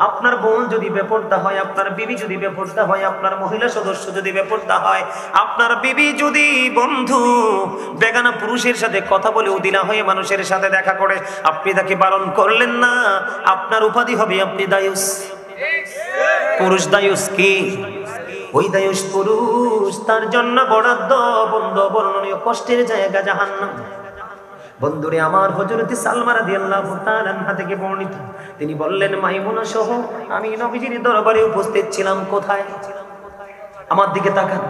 আপনার বোন যদি বেপরদা হয়, আপনার বিবি যদি বেপরদা হয়, আপনার মহিলা সদস্য যদি বেপরদা হয়, আপনার বিবি যদি বন্ধু বেগানা পুরুষের সাথে কথা বলে উদিনা হয়ে মানুষের সাথে দেখা করে, আপনি তাকে বারণ করলেন না, আপনার উপাধি হবে আপনি দায়ুস। পুরুষ দায়ুস কি? ওই দায়ুস পুরুষ, তার জন্য বরাদ্দ বন্ধ বর্ণনীয় কষ্টের জায়গা জাহান্নাম। বন্ধুরে আমার, হযরত সালমা রাদিয়াল্লাহু তাআলা আনহা থেকে বর্ণিত, তিনি বললেন মাইমুনা সহ আমি নবীজির দরবারে উপস্থিত ছিলাম। কোথায়? আমার দিকে তাকান।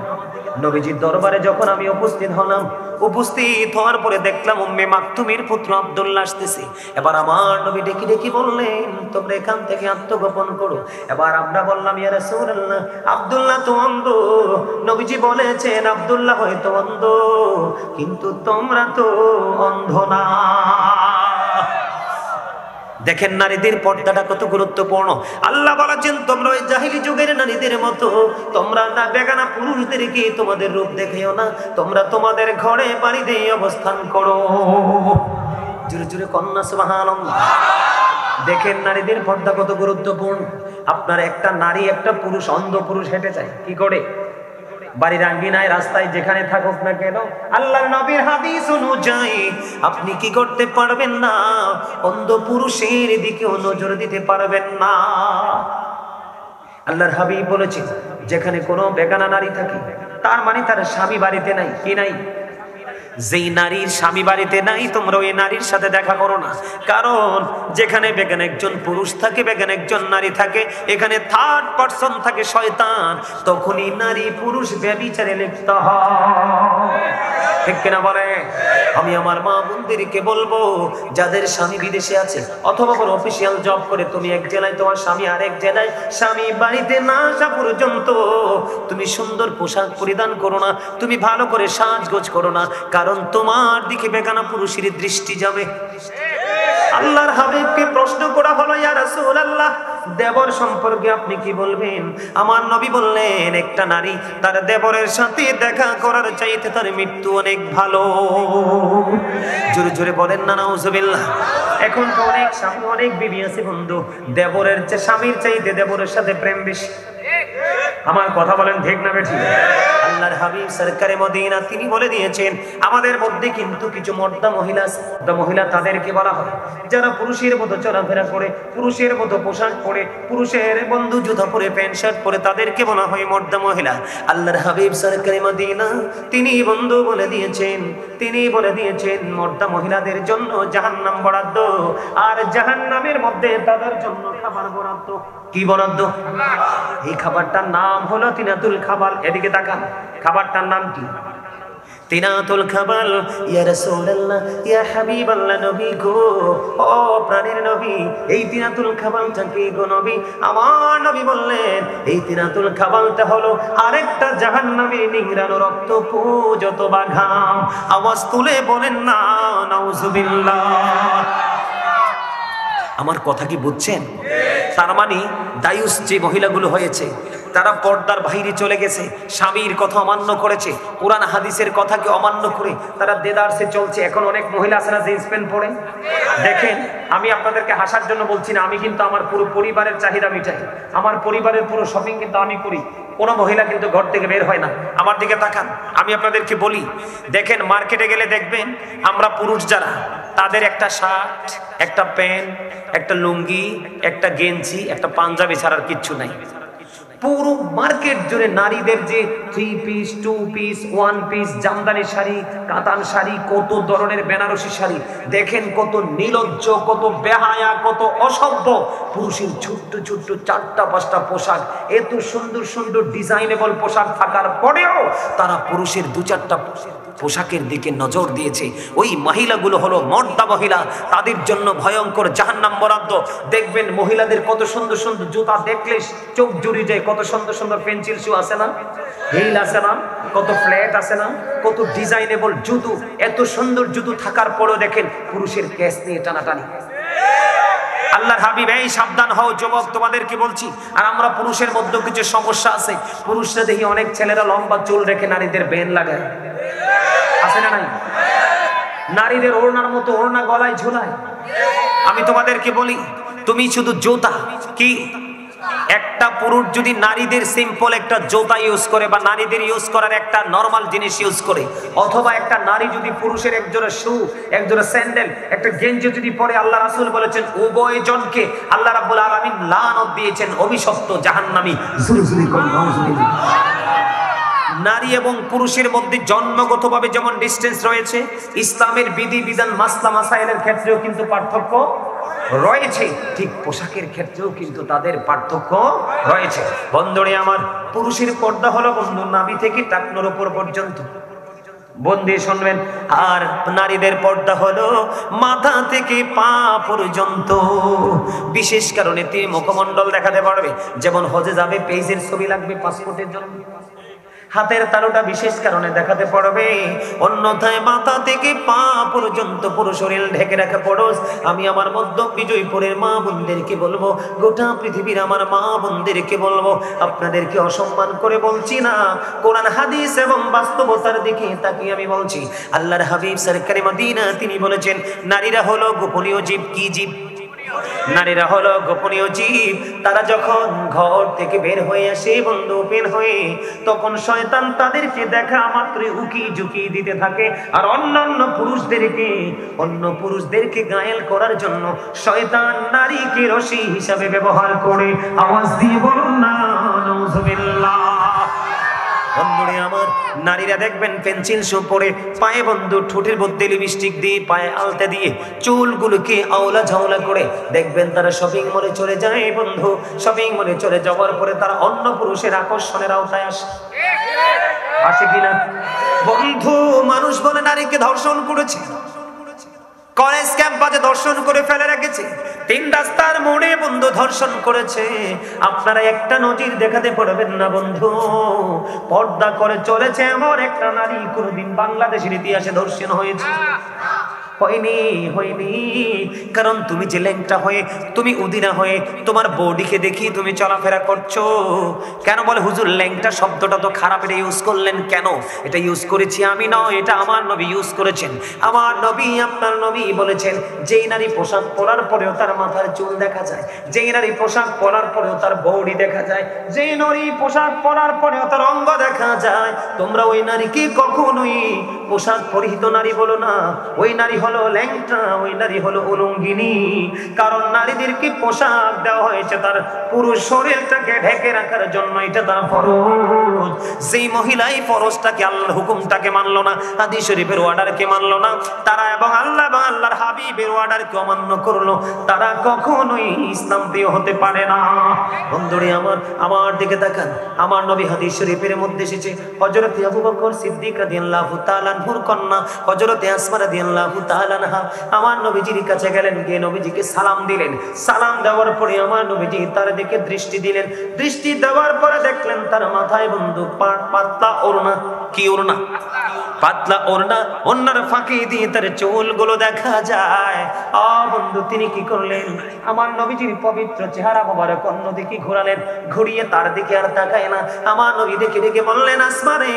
নবীজির দরবারে যখন আমি উপস্থিত হলাম, উপস্থিত হওয়ার পরে দেখলাম উম্মে মাকতুমের পুত্র আব্দুল্লাহ আসতেছে। এবার আমার নবী ডেকে ডেকে বললেন তোমরা এখান থেকে আত্মগোপন করো। এবার আমরা বললাম ইয়া রাসূলুল্লাহ, আব্দুল্লাহ তো অন্ধ। নবীজি বলেছেন আব্দুল্লাহ হয়তো অন্ধ, কিন্তু তোমরা তো অন্ধ না। দেখেন নারীদের পর্দাটা কত গুরুত্বপূর্ণ। আল্লাহ বলেছেন তোমরা ওই জাহিলি যুগের নারীদের মতো তোমরা না বেগানা পুরুষদেরকে তোমাদের রূপ দেখিও না, তোমরা তোমাদের ঘরে বাড়িতে অবস্থান করো। জোরে জোরে কন্যা সুবহানাল্লাহ। দেখেন নারীদের পর্দা কত গুরুত্বপূর্ণ। আপনার একটা নারী একটা পুরুষ, অন্ধ পুরুষ হেঁটে যায় কি করে? বাড়ির আঙ্গিনায় রাস্তায় যেখানে থাকুক না কেন, আল্লাহর নবীর হাদিস অনুযায়ী আপনি কি করতে পারবেন না? অন্ধ পুরুষের দিকেও নজর দিতে পারবেন না। আল্লাহর হাবিব বলেছেন যেখানে কোনো বেগানা নারী থাকে তার মানে তার স্বামী বাড়িতে নাই। কি নাই? যেই নারীর স্বামী বাড়িতে নাই তোমরা ওই নারীর সাথে দেখা করো না। কারণ যেখানে বেগান একজন পুরুষ থাকে, বেগান একজন নারী থাকে, এখানে থার্ড পারসন থাকে শয়তান, তখনই নারী পুরুষ ব্যভিচারে লিপ্ত হয়। ঠিক কিনা বলে? আমি আমার মা বোনদেরকে বলবো যাদের স্বামী বিদেশে আছে অথবা কোনো অফিসিয়াল জব করে, তুমি এক জেলায় তোমার স্বামী আরেক জেলায়, স্বামী বাড়িতে না আসা পর্যন্ত তুমি সুন্দর পোশাক পরিধান করো না, তুমি ভালো করে সাজগোজ করো না, কারণ তোমার দিকে বেগানা পুরুষের দৃষ্টি যাবে। আল্লাহর হাবিবকে প্রশ্ন করা হলো ইয়া রাসূলুল্লাহ দেবর সম্পর্কে আপনি কি বলবেন? আমার নবী বললেন একটা নারী তার দেবরের সাথে দেখা করার চাইতে তার মৃত্যু অনেক ভালো। জোরে জোরে বলেন না নাউজুবিল্লাহ। এখন তো অনেক স্বামী অনেক বিবি আছে বন্ধু, দেবরের চেয়ে স্বামীর চাইতে দেবরের সাথে প্রেম বেশি। আমার কথা বলেন ঠিক না বেঠিক? আল্লাহর হাবিব সরকারে মদিনা তিনি বলে দিয়েছেন আমাদের মধ্যে কিন্তু কিছু মর্দা মহিলা আছে। মহিলা তাদেরকে বলা হয় যারা পুরুষের মতো চলাফেরা করে, পুরুষের মতো পোশাক পরে, পুরুষের বন্ধু জুতা পরে, প্যান্ট শার্ট পরে, তাদেরকে বলা হয় মর্দা মহিলা। আল্লাহর হাবিব সরকারে মদিনা তিনি বন্ধু বলে দিয়েছেন, তিনি বলে দিয়েছেন মর্দা মহিলাদের জন্য জাহান্নাম বরাদ্দ, আর জাহান্নামের মধ্যে তাদের জন্য খাবার বরাদ্দ। কি বরাদ্দ? এই খাবারটার নাম হলো তিনাতুল খাবাল। এদিকে তাকান, খাবারটার নাম কি? তিনাতুল খাবাল। ইয়া রাসূলুল্লাহ, ইয়া হাবিবাল্লাহ, নবী গো, ও প্রাণের নবী, এই তিনাতুল খাবালটা কি গো নবী? আমার নবী বললেন এই তিনাতুল খাবালটা হলো আরেকটা জাহান্নামের নিংড়ানো রক্ত পুজত বা ঘাম। আওয়াজ তুলে বলেন না নাউজুবিল্লাহ। আমার কথা কি বুঝছেন? তার মানে দায়ুস যে মহিলাগুলো হয়েছে তারা পর্দার বাইরে চলে গেছে, স্বামীর কথা অমান্য করেছে, কোরআন হাদিসের কথাকে অমান্য করে তারা দেদারসে চলছে। এখন অনেক মহিলা আছে না জিন্স প্যান্ট পরে। দেখেন আমি আপনাদেরকে হাসার জন্য বলছি না, আমি কিন্তু আমার পুরো পরিবারের চাহিদা মিটাই, আমার পরিবারের পুরো শপিং কিন্তু আমি করি। কোনো মহিলা কিন্তু ঘর থেকে বের হয় না। আমার দিকে তাকান, আমি আপনাদেরকে বলি, দেখেন মার্কেটে গেলে দেখবেন আমরা পুরুষ যারা তাদের একটা শার্ট, একটা প্যান্ট, একটা লুঙ্গি, একটা গেঞ্জি, একটা পাঞ্জাবি ছাড়ার কিচ্ছু নাই। পুরো মার্কেট জুড়ে নারীদের যে 3 piece, 2 piece, 1 piece, Jamdani sari, কাতান শাড়ি, কত ধরনের বেনারসি শাড়ি, দেখেন কত নির্লজ্জ, কত বেহায়া, কত অসভ্য। পুরুষের ছোট্ট ছোট্ট 4টা-5টা পোশাক, এত সুন্দর সুন্দর ডিজাইনেবল পোশাক থাকার পরেও তারা পুরুষের 2-4টা পোশাকের দিকে নজর দিয়েছে। ওই মহিলাগুলো হলো মর্দা মহিলা, তাদের জন্য ভয়ঙ্কর জাহান্নাম বরাদ্দ। দেখবেন মহিলাদের কত সুন্দর সুন্দর জুতা দেখলে চোখ জুড়ে যায়, কত সুন্দর সুন্দর পেন্সিল শু আছে না, হিল আছে না, কত ফ্ল্যাট আছে না, কত ডিজাইনেবল জুতো। এত সুন্দর জুতো থাকার পরেও দেখেন পুরুষের কেস নিয়ে টানাটানি। আল্লাহর হাবিব এই সাবধান হও যুবক, তোমাদেরকে বলছি। আর আমরা পুরুষের মধ্যে কিছু সমস্যা আছে। পুরুষরা দেখি অনেক ছেলেরা লম্বা চুল রেখে নারীদের বেন লাগায়, আছে না নাই? নারীদের ওড়নার মতো ওড়না গলায় ঝুলায়। আমি তোমাদেরকে বলি তুমি শুধু জুতা কি? একটা পুরুষ যদি নারীদের সিম্পল একটা জুতা ইউজ করে বা নারীদের ইউজ করার একটা নরমাল জিনিস ইউজ করে, অথবা একটা নারী যদি পুরুষের একজোড়া শু, একজোড়া স্যান্ডেল, একটা গেঞ্জি যদি পরে, আল্লাহ রাসূল বলেছেন উভয় জনকে আল্লাহ রাব্বুল আলামিন লানত দিয়েছেন, অভিশপ্ত জাহান্নামী। নারী এবং পুরুষের মধ্যে জন্মগতভাবে যেমন ডিসটেন্স রয়েছে, ইসলামের বিধি বিধান মাসলা মাসাইলের ক্ষেত্রেও কিন্তু পার্থক্য রয়েছে, ঠিক পোশাকের ক্ষেত্রেও কিন্তু তাদের পার্থক্য রয়েছে। বন্ধুরে আমার, পুরুষের পর্দা হলো বন্ধু নাভি থেকে টাকনোর উপর পর্যন্ত, বন্ধু শুনবেন। আর নারীদের পর্দা হলো মাথা থেকে পা পর্যন্ত। বিশেষ কারণে তিনি মুখমণ্ডল দেখাতে পারবে, যেমন হজে যাবে পেজের ছবি লাগবে পাসপোর্টের জন্য, হাতের তালুটা বিশেষ কারণে দেখাতে পারবে, অন্যথায় মাথা থেকে পা পর্যন্ত পুরো শরীর ঢেকে রাখা ফরজ। আমি আমার মধ্য বিজয়পুরের মা বোনদেরকে বলবো, গোটা পৃথিবীর আমার মা বোনদেরকে বলবো, আপনাদেরকে অসম্মান করে বলছি না, কোরআন হাদিস এবং বাস্তবতার দিকে তাকিয়ে আমি বলছি। আল্লাহর হাবিব সরকারে মদিনা তিনি বলেছেন, নারীরা হলো গোপনীয় জীব। কি জীব? নারীরা হলো গোপনীয় জীব। তারা যখন ঘর থেকে বের হয়ে আসে বন্ধু, বের হয়ে, তখন শয়তান তাদেরকে দেখা মাত্রই উকি ঝুঁকি দিতে থাকে। আর অন্য পুরুষদেরকে ঘায়েল করার জন্য শয়তান নারীকে রশি হিসাবে ব্যবহার করে। আওয়াজ দিয়ে বলুন না নাউজুবিল্লাহ। বন্ধুরে আমার, নারীরা দেখবেন পেন্সিল শো পরে, পায়ে বন্ধু ঠোঁটের মধ্যে লিপস্টিক দিয়ে, পায়ে আলতা দিয়ে, চুলগুলোকে আওলা ঝাওলা করে, দেখবেন তারা শপিং মলে চলে যায় বন্ধু। শপিং মলে চলে যাওয়ার পরে তারা অন্য পুরুষের আকর্ষণের আওতায় আসে কিনা বন্ধু? মানুষ বলে নারীকে ধর্ষণ করেছে, কলেজ ক্যাম্পাসে ধর্ষণ করে ফেলে রেখেছে, 3 রাস্তার মোড়ে বন্ধু ধর্ষণ করেছে। আপনারা একটা নজির দেখাতে পারবেন না বন্ধু, পর্দা করে চলেছে এমন একটা নারী কোনদিন বাংলাদেশের ইতিহাসে ধর্ষণ হয়েছে? হয়নি। কারণ তুমি যে ল্যাংটা হয়ে, তুমি উদিনা হয়ে, তোমার বডিকে দেখি তুমি চলাফেরা করছো। কেন বলে হুজুর ল্যাংটা শব্দটা তো খারাপ, এটা ইউজ করলেন কেন? এটা ইউজ করেছি আমি নয়, এটা আমার নবী ইউজ করেছেন। আমার নবী, আপনার নবী বলেছেন, যেই নারী পোশাক পরার পরেও তার মাথার চুল দেখা যায়, যেই নারী পোশাক পরার পরেও তার বডি দেখা যায়, যেই নারী পোশাক পরার পরেও তার অঙ্গ দেখা যায়, তোমরা ওই নারীকে কখনোই পোশাক পরিহিত নারী বলো না। ওই নারী হলো ল্যাংটা, ওই নারী হলো উলঙ্গিনী। কারণ নারীদেরকে পোশাক দেওয়া হয়েছে তার পুরো শরীরটাকে ঢেকে রাখার জন্য, এটা তার ফরজ। যেই মহিলা এই ফরজটাকে, আল্লাহর হুকুমটাকে মানলো না, হাদিস শরীফের অর্ডারকে মানলো না, তারা এবং আল্লাহ এবং আল্লাহর হাবিবের অর্ডারকে অমান্য করলো, তারা কখনোই ইসলাম প্রিয় হতে পারে না। বন্ধুরে আমার দিকে তাকান। আমার নবী হাদিস শরীফের মধ্যে এসেছে, হযরত আবু বকর সিদ্দিক রাদিয়াল্লাহু তাআলা আনহুর কন্যা হযরত আসমা রাদিয়াল্লাহু তাআলা আনহা আমার নবীজির কাছে গেলেন, গিয়ে নবীজিকে সালাম দিলেন। সালাম দেওয়ার পরে আমার নবীজি তার দিকে দৃষ্টি দিলেন। দৃষ্টি দেওয়ার পরে দেখলেন তার মাথায় বন্ধু পাতলা ওড়না। কি ওড়না? পাতলা ওড়না। ওড়নার ফাঁকি দিয়ে তার চুলগুলো দেখা যায়। বন্ধু তিনি কি করলেন? আমার নবীজির পবিত্র চেহারা মোবারক অন্যদিকে ঘোরালেন, ঘুরিয়ে তার দিকে আর তাকায় না। আমার নবী দেখে দেখে বললেন, আসমা রে,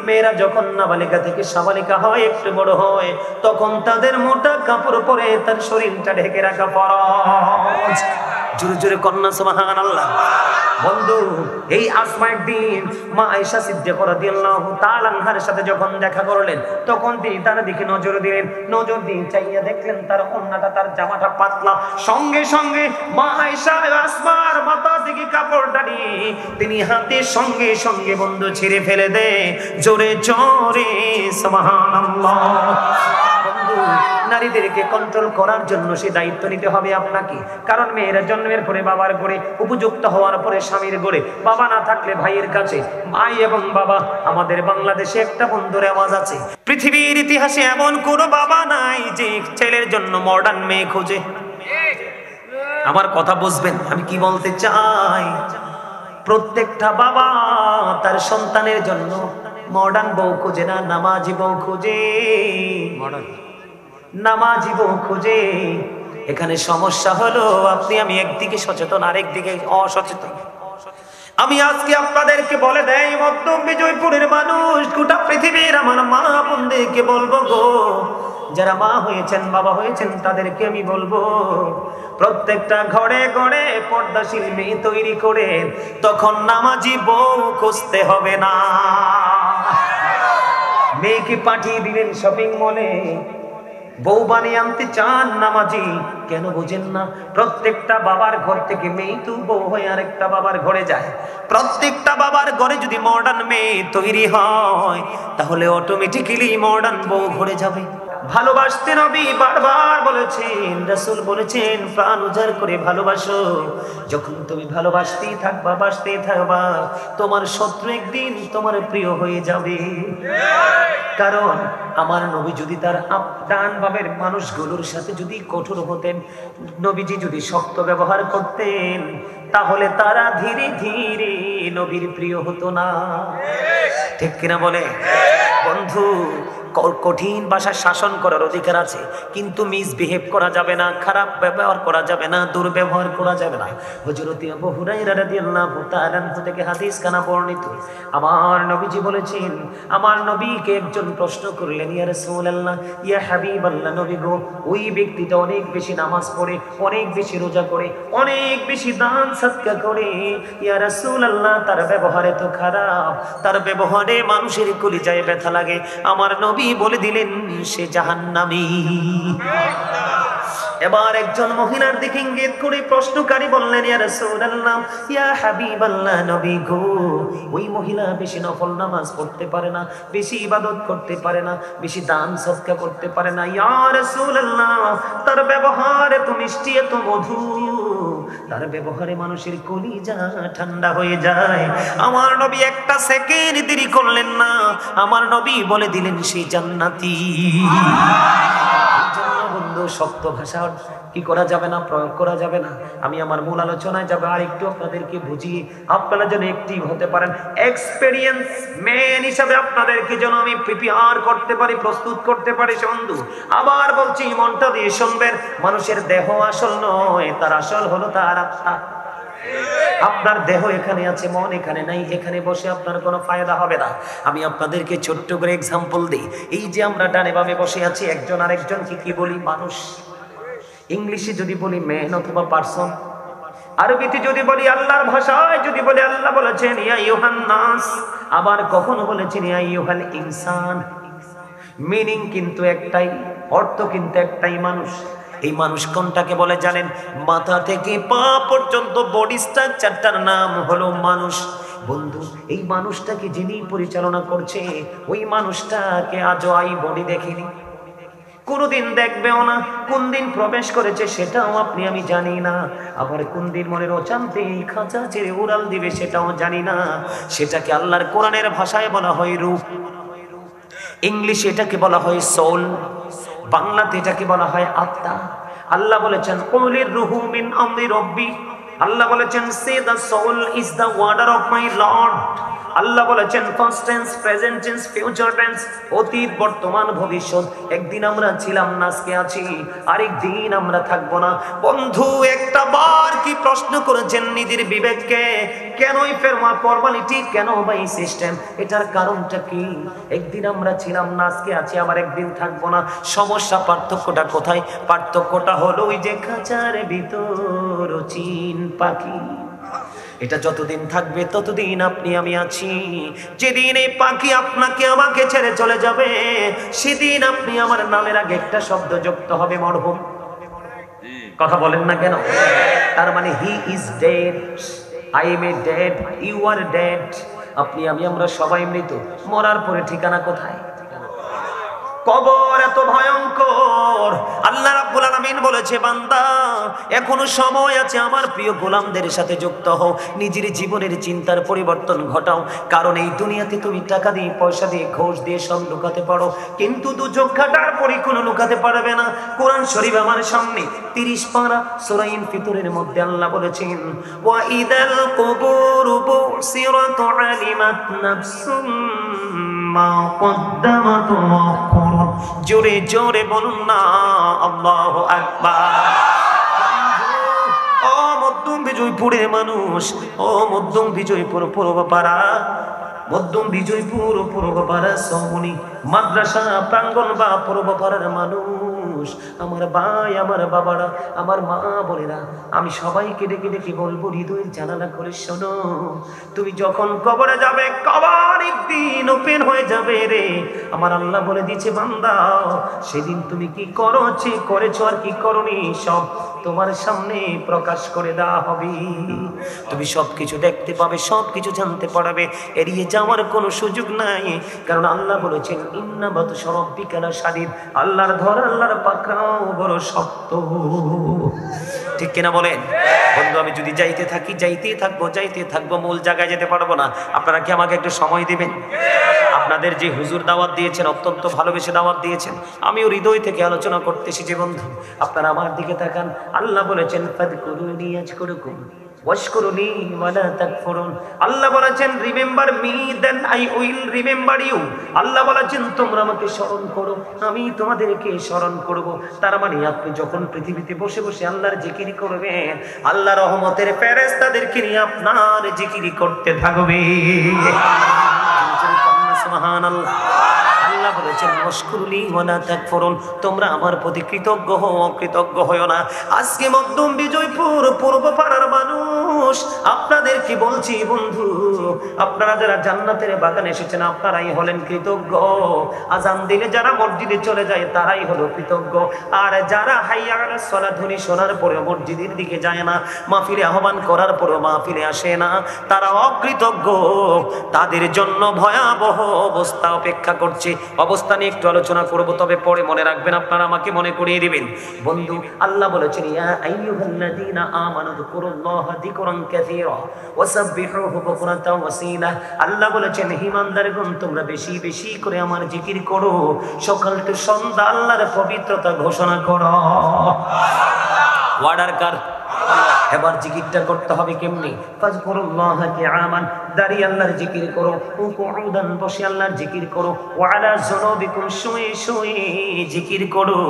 মেয়েরা যখন নাবালিকা থেকে সাবালিকা হয়, একটু বড় হয়, তখন তাদের মোটা কাপড় পরে তার শরীরটা ঢেকে রাখা ফরজ। জোরে জোরে কন্যা সুবহানাল্লাহ। বন্ধু এই আসমা একদিন মা আয়েশা সিদ্দিকা রাদিয়াল্লাহু তাআলা আনহার সাথে যখন দেখা করলেন, তখন তিনি তার দিকে নজর দিলেন। নজর দিয়ে চাইয়া দেখলেন তার ওড়নাটা, তার জামাটা পাতলা। সঙ্গে সঙ্গে মা আয়েশা আসমার মাথা থেকে কাপড়টা নিয়ে তিনি হাতে সঙ্গে সঙ্গে বন্ধু ছিঁড়ে ফেলে দেয়। জোরে জোরে সুবহানাল্লাহ। বন্ধু নারীদেরকে কন্ট্রোল করার জন্য সে দায়িত্ব নিতে হবে আপনাকে। কারণ মেয়েরা জন্মের পরে বাবার ঘরে, উপযুক্ত হওয়ার পরে স্বামীর ঘরে, বাবা না থাকলে ভাইয়ের কাছে। ভাই এবং বাবা, আমাদের বাংলাদেশে একটা বন্ধুর আওয়াজ আছে, পৃথিবীর ইতিহাসে এমন কোন বাবা নাই যে ছেলের জন্য মডার্ন মেয়ে খোঁজে। আমার কথা বুঝবেন আমি কি বলতে চাই। প্রত্যেকটা বাবা তার সন্তানের জন্য মডার্ন বউ খোঁজে না, নামাজি বউ খোঁজে। নামাজি বউ খোঁজে। এখানে সমস্যা হলো আপনি আমি একদিকে সচেতন, আরেকদিকে অসচেতন। আমি আজকে আপনাদেরকে বলে দেই, মধ্যম বিজয়পুরের মানুষ, গোটা পৃথিবীর আমার মা বোনদেরকে বলবো গো, যারা মা হয়েছেন, বাবা হয়েছেন, তাদেরকে আমি বলবো প্রত্যেকটা ঘরে ঘরে পর্দাশীল মেয়ে তৈরি করে তখন নামাজি বউ খুঁজতে হবে না। মেয়েকে পাঠিয়ে দিলেন শপিং মলে, বউ বানিয়ে আনতে চান নামাজি, কেন বুঝেন না? প্রত্যেকটা বাবার ঘর থেকে মেয়ে তো বউ হয়ে আরেকটা বাবার ঘরে যায়। প্রত্যেকটা বাবার ঘরে যদি মডার্ন মেয়ে তৈরি হয় তাহলে অটোমেটিক্যালি মডার্ন বউ ঘরে যাবে। ভালোবাসতে নবী বারবার বলেছেন, রাসূল বলেছেন প্রাণ উজাড় করে ভালোবাসো। যখন তুমি ভালোবাসতেই থাকবা, বাসতেই থাকবা, তোমার শত্রু একদিন তোমার প্রিয় হয়ে যাবে। কারণ আমার নবী যদি তার ডান বামের মানুষগুলোর সাথে যদি কঠোর হতেন, নবীজি যদি শক্ত ব্যবহার করতেন, তাহলে তারা ধীরে ধীরে নবীর প্রিয় হতো না। ঠিক কিনা বলে? বন্ধু, কঠিন ভাষা শাসন করার অধিকার আছে, কিন্তু মিসবিহেভ করা যাবে না, খারাপ ব্যবহার করা যাবে না, দুর্ব্যবহার করা যাবে না। হযরত আবু হুরায়রা রাদিয়াল্লাহু তাআলা থেকে হাদিস কানা বর্ণিত, আমার নবীজি বলেছেন, আমার নবীকে একজন প্রশ্ন করলেন, ইয়া রাসূলুল্লাহ, ইয়া হাবিবাল্লাহ, নবী গো, ওই ব্যক্তিটা অনেক বেশি নামাজ পড়ে, অনেক বেশি রোজা করে, অনেক বেশি দান সদকা করে, ইয়া রাসূলুল্লাহ, তার ব্যবহার এত খারাপ, তার ব্যবহারে মানুষের কলিজায় ব্যথা লাগে। আমার নবী বলে দিলেন সে জাহান্নামী। এবার একজন মহিলার দিকে ইঙ্গিত করে প্রশ্নকারী বললেন, ইয়া রাসূলুল্লাহ, ইয়া হাবিবাল্লাহ, নবী গো, ওই মহিলা বেশি নফল নামাজ পড়তে পারে না, বেশি ইবাদত করতে পারে না, বেশি দান সদকা করতে পারে না, ইয়া রাসূলুল্লাহ, তার ব্যবহার এত মিষ্টি, এত মধু, তার ব্যবহারে মানুষের কলিজা ঠান্ডা হয়ে যায়। আমার নবী একটা সেকেন্ড দেরি করলেন না, আমার নবী বলে দিলেন সে জান্নাতি। বন্ধু, শক্ত ভাষা কি করা যাবে না, প্রয়োগ করা যাবে না। আমি আমার মূল আলোচনায় যাব, আর একটু আপনাদেরকে বুঝিয়ে আপনারা যেন অ্যাক্টিভ হতে পারেন, এক্সপেরিয়েন্স ম্যান হিসাবে আপনাদেরকে যেন আমি প্রিপেয়ার করতে পারি, প্রস্তুত করতে পারি। বন্ধু, আবার বলছি, মনটা দিয়ে শুনবেন, মানুষের দেহ আসল নয়, তার আসল হলো তার আত্মা। আপনার দেহ এখানে আছে, মন এখানে নাই, এখানে বসে আপনার কোনো ফায়দা হবে না। আমি আপনাদেরকে ছোট্ট করে এক্সাম্পল দিই। এই যে আমরা ডানে বামে বসে আছি, একজন আরেকজনকে কি বলি? মানুষ। ইংলিশে যদি বলি ম্যান অথবা পারসন, আরবিতে যদি বলি, আল্লাহর ভাষায় যদি বলি, আল্লাহ বলেছেন ইয়া আইয়ুহান নাস, আবার কখনো বলেছেন ইয়া আইয়ুহাল ইনসান। মিনিং কিন্তু একটাই, অর্থ কিন্তু একটাই, মানুষ। এই মানুষ কোনটাকে বলে জানেন? মাথা থেকে পা পর্যন্ত বডি স্ট্রাকচারটার নাম হলো মানুষ। বন্ধু, এই মানুষটাকে যিনি পরিচালনা করছে, ওই মানুষটাকে আজও আই বডি দেখিনি, কোনদিন দেখবেও না। কোন দিন প্রবেশ করেছে সেটাও আপনি আমি জানি না, আবার কোন দিন মনের অজান্তে এই খাঁচা ছেড়ে উড়াল দিবে সেটাও জানি না। সেটাকে আল্লাহর কোরআনের ভাষায় বলা হয় রূহ, ইংলিশে এটাকে বলা হয় সোল, বাংলাতে এটাকে বলা হয় আত্মা। আল্লাহ বলেছেন কুলির রূহু মিন আমরি রাব্বি, আল্লাহ বলেছেন say the soul is the order of my Lord. আল্লাহ বলেছেন first tense, present tense, future tense, অতীত, বর্তমান, ভবিষ্যৎ। একদিন আমরা ছিলাম না, আজকে আছি, আরেকদিন আমরা থাকবো না। বন্ধু, একটা বার কি প্রশ্ন করেছেন নিজের বিবেককে? কেনই ফর্মালিটি, কেন বা এই সিস্টেম? এটার কারণটা কি? একদিন আমরা ছিলাম না, আজকে আছি, আবার একদিন থাকবো না। সমস্যা, পার্থক্যটা কোথায়? পার্থক্যটা হলো ওই যে খাঁচার ভিতর চিন পাখি, এটা যতদিন থাকবে ততদিন আপনি আমি আছি। যেদিন এই পাখি আপনাকে আমাকে ছেড়ে চলে যাবে, সেদিন আপনি আমার নামের আগে একটা শব্দ যুক্ত হবে, মরহুম। কথা বলেন না কেন? তার মানে he is dead, I am a dead, you are dead. আপনি আমি আমরা সবাই মৃত। মরার পরে ঠিকানা কোথায়? কবর এত ভয়ঙ্কর। আল্লাহ রাব্বুল আলামিন বলেছে, বান্দা এখনো সময় আছে, আমার প্রিয় গোলামদের সাথে যুক্ত হও, নিজের জীবনের চিন্তার পরিবর্তন ঘটাও। কারণ এই দুনিয়াতে তুমি টাকা দিয়ে, পয়সা দিয়ে, ঘুষ দিয়ে সব লুকাতে পারো, কিন্তু দুচোখ খাটার পরে কোনো লুকাতে পারবে না। কোরআন শরীফ আমার সামনে 30 পারা সূরা ইনফিতরের মধ্যে আল্লাহ বলেছেন, ওয়া ইদাল কুবুরু বুসিরাত আলিমাত নাফসুম মা কদ্দামাত ওয়া আখখারাত। জোরে জোরে বলুন না আল্লাহু আকবার। ও মধ্যম বিজয়পুরের মানুষ, ও মধ্যম বিজয়পুর পূর্বপাড়া, মধ্যম বিজয়পুর পূর্বপাড়া সমনি মাদ্রাসা প্রাঙ্গণ বা পূর্বপাড়ার মানুষ, আমার ভাই, আমার বাবারা, আমার মা বোনেরা, আমি সবাইকে ডেকে ডেকে বলবো, হৃদয়ের জানালা করে শোনো। তুমি যখন কবরে যাবে, কবর একদিন ওপেন হয়ে যাবে রে। আমার আল্লাহ বলে দিয়েছে, বান্দা সেদিন তুমি কি করেছো আর কি করনি, সব তোমার সামনে প্রকাশ করে দেওয়া হবে। তুমি সবকিছু দেখতে পাবে, সবকিছু জানতে পারবে, এড়িয়ে যাওয়ার কোনো সুযোগ নাই। কারণ আল্লাহ বলেছেন, ইন্না বাতশা রাব্বিকা লাশাদীদ, আল্লাহর ধর, আল্লাহর পাকড়াও বড় শক্ত। ঠিক কিনা বলেন বন্ধু? আমি যদি যাইতেই থাকবো, মূল জায়গায় যেতে পারবো না। আপনারা কি আমাকে একটু সময় দিবেন? আপনাদের যে হুজুর দাওয়াত দিয়েছেন, অত্যন্ত ভালোবেসে দাওয়াত দিয়েছেন, আমিও হৃদয় থেকে আলোচনা করতে এসেছি বন্ধু। আপনারা আমার দিকে তাকান। আল্লাহ বলেছেন, ফাযকুরুনি আযকুরুকুম ওয়াশকুরুলি ওয়ালা তাকফুরুন। আল্লাহ বলেছেন, remember me then I will remember you. আল্লাহ বলেছেন, তোমরা আমাকে স্মরণ করো, আমি তোমাদেরকে স্মরণ করব। তার মানে আপনি যখন পৃথিবীতে বসে বসে আল্লাহর জিকির করবেন, আল্লাহ রহমতের ফেরেশতাদেরকে নিয়ে আপনার জিকির করতে থাকবে। সুবহানাল্লাহ। আল্লাহ বলেছেন, ওয়াশকুরুলি ওয়ালা তাকফুরুন, তোমরা আমার প্রতি কৃতজ্ঞ হও, অকৃতজ্ঞ হও না। আজকে মধ্যম বিজয়পুর পূর্বপাড়ার মানুষ, আপনাদের কি বলছি বন্ধু, আপনারা যারা জান্নাতের বাগানে এসেছেন, আপনারাই হলেন কৃতজ্ঞ। আজান দিলে যারা মসজিদে চলে যায়, তারাই হলো কৃতজ্ঞ। আর যারা হাইয়া আলাস সালাত ধ্বনি শোনার পরে মসজিদের দিকে যায় না, মাহফিলে আহ্বান করার পরে মাহফিলে আসে না, তারা অকৃতজ্ঞ। তাদের জন্য ভয়াবহ অবস্থা অপেক্ষা করছে। অবস্থা নিয়ে একটু আলোচনা করব, তবে পরে মনে রাখবেন, আপনারা আমাকে মনে করিয়ে দিবেন বন্ধু। আল্লাহ বলেছেন, ইয়া আইয়ুহাল্লাযীনা আমানু যিকুরুল্লাহা যিকরান কাসীরা ওয়াসাব্বিহুহু বুকরাতাও ওয়াসীলা। আল্লাহ বলেছেন, ঈমানদারগণ, তোমরা বেশি বেশি করে আমার জিকির করো, সকাল থেকে সন্ধ্যা আল্লাহর পবিত্রতা ঘোষণা করো। ওয়ার্ডার কার? এবার জিকিরটা করতে হবে কেমনি? ফাযকুরুল্লাহা কিয়ামান, দাঁড়িয়ে আল্লাহর জিকির করো, কুউদান, বসে আল্লাহর জিকির করো, ওয়া আলা যুনুবিকুম, শুয়ে শুয়ে জিকির করো।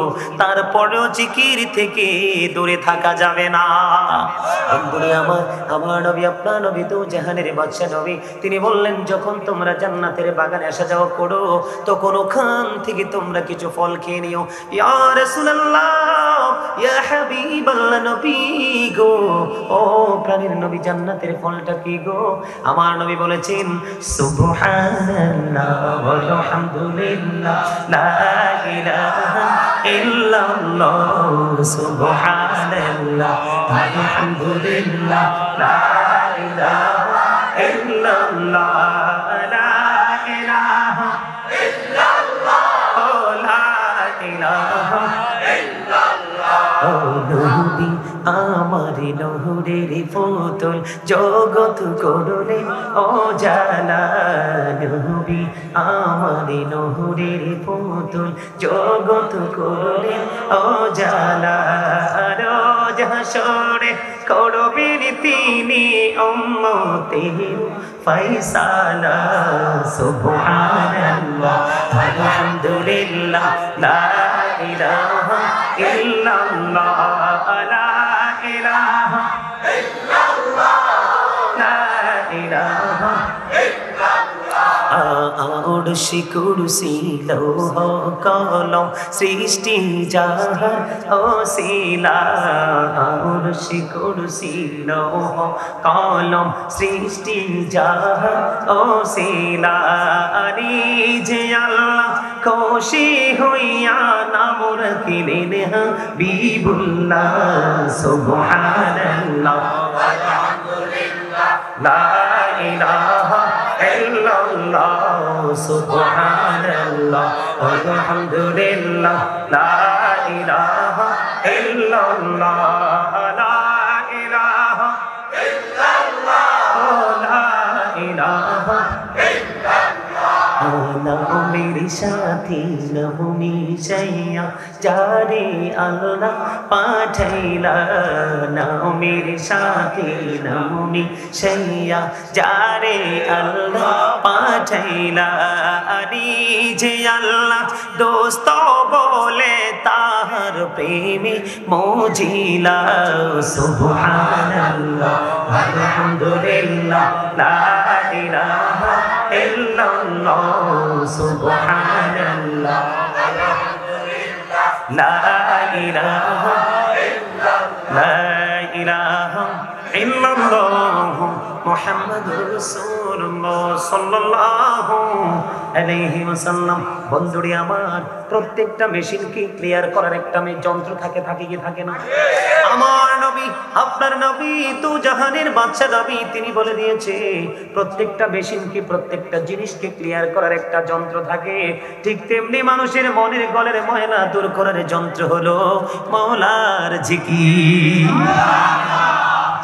তারপরেও জিকির থেকে দূরে থাকা যাবে না। বন্ধুরে আমার নবী, আপনার নবী তো জাহানের বাদশা নবী, তিনি বললেন, যখন তোমরা জান্নাতের বাগানে আসা যাওয়া করো, তখন ওখান থেকে তোমরা কিছু ফল খেয়ে নিও। ইয়া রাসূলুল্লাহ, ইয়া হাবিবাল্লাহ, নবী গো, ও প্রাণের নবী, জান্নাতের ফলটা কি গো? আমার নবী বলেছেন, সুবহানাল্লাহ ওয়াল হামদুলিল্লাহ লা ইলাহা ইল্লাল্লাহ, সুবহানাল্লাহ ওয়াল হামদুলিল্লাহ লা ইলাহা ইল্লাল্লাহ, লা ইলাহা ইল্লাল্লাহ, লা ইলাহা ইল্লাল্লাহ। ও নবী, আমার নহরের পুতুল, জগৎ করলে ও জালা। নবী, আমার নহরের পুতুল, জগৎ করলে ও জালা। রোজ হাসরে করবেন তিনি উম্মতের ফয়সালা। সুবহানাল্লাহ আলহামদুলিল্লাহ লা ইলাহা ইল্লাল্লাহ, লা ইলাহা ইল্লাল্লাহ, লা ইলাহা ইল্লাল্লাহ। আরশি কুরসি লৌহ কলম সৃষ্টি যাহার ওসিলা। আরশি কুরসি লৌহ কলম সৃষ্টি যাহার ওসিলা। নিজে আল্লাহ খুশি হইয়া নাম রাখিলেন হাবিবুল্লাহ। সুবহানাল্লাহ আলহামদুলিল্লাহ লা ইলাহা ইল্লাল্লাহ, সুবহানাল্লাহ আলহামদুলিল্লাহ লা ইলাহা ইল্লাল্লাহ, লা ইলাহা ইল্লাল্লাহ, লা ইলাহা ইল্লাল্লাহ। নামের সাথী নবমি সাইয়া যারে আল্লাহ পাঠাইলা নামের সাথী নবমি সাইয়া যারে আল্লাহ পাঠাইলা যে আল্লাহ দোস্ত বলে তাহার প্রেমে মজিলা সুবহানাল্লাহ আলহামদুলিল্লাহ লা ইলাহা ইল্লাল্লাহ সুবহানাল্লাহ আলহামদুলিল্লাহ লা ইলাহা ইল্লাল্লাহ লা ইলাহা ইল্লাল্লাহ মুহাম্মাদুর রাসূলুল্লাহ সাল্লাল্লাহু আলাইহি ওয়াসাল্লাম। বন্ধুরে আমার, প্রত্যেকটা মেশিনকে ক্লিয়ার করার একটা যন্ত্র থাকে কি থাকে না? আমার নবী, আপনার নবী তো জাহানের বাদশা নবী, তিনি বলে দিয়েছে প্রত্যেকটা মেশিনকে, প্রত্যেকটা জিনিসকে ক্লিয়ার করার একটা যন্ত্র থাকে। ঠিক তেমনি মানুষের মনের গলের ময়লা দূর করার যন্ত্র হলো মাওলার জিকির।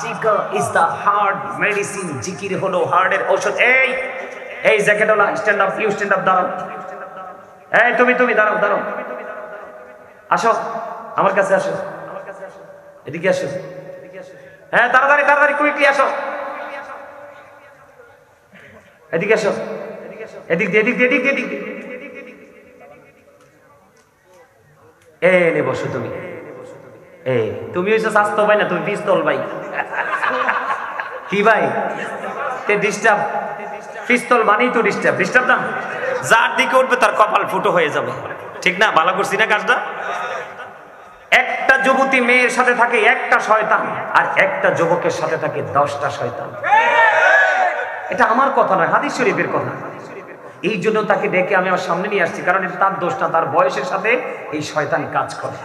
জিকির ইজ দা হার্ট মেডিসিন। জিকির হলো হার্টের ঔষধ। এই জ্যাকেটওয়ালা, stand up, you stand up, দাঁড়াও। এই তুমি দাঁড়াও, আসো আমার কাছে, আসো এদিকে আসো। হ্যাঁ, তাড়াতাড়ি কুইকলি আসো, এদিকে আসো, এদিক দিয়ে বসো। তুমি হইছো স্বাস্থ্য ভাই না, তুমি পিস্তল ভাই। কি ভাই? ডিস্টার্ব। পিস্তল মানেই তো ডিস্টার্ব না। যার দিকে উঠবে তার কপাল ফুটো হয়ে যাবে, ঠিক না? ভালো করছি না কাজটা? একটা যুবতী মেয়ের সাথে থাকে একটা শয়তান, আর একটা যুবকের সাথে থাকে 10টা শয়তান। এটা আমার কথা নয়, হাদিস শরীফের কথা। এই জন্য তাকে ডেকে আমি আমার সামনে নিয়ে আসছি, কারণ এটা তার দোষ না, তার বয়সের সাথে এই শয়তান কাজ করে।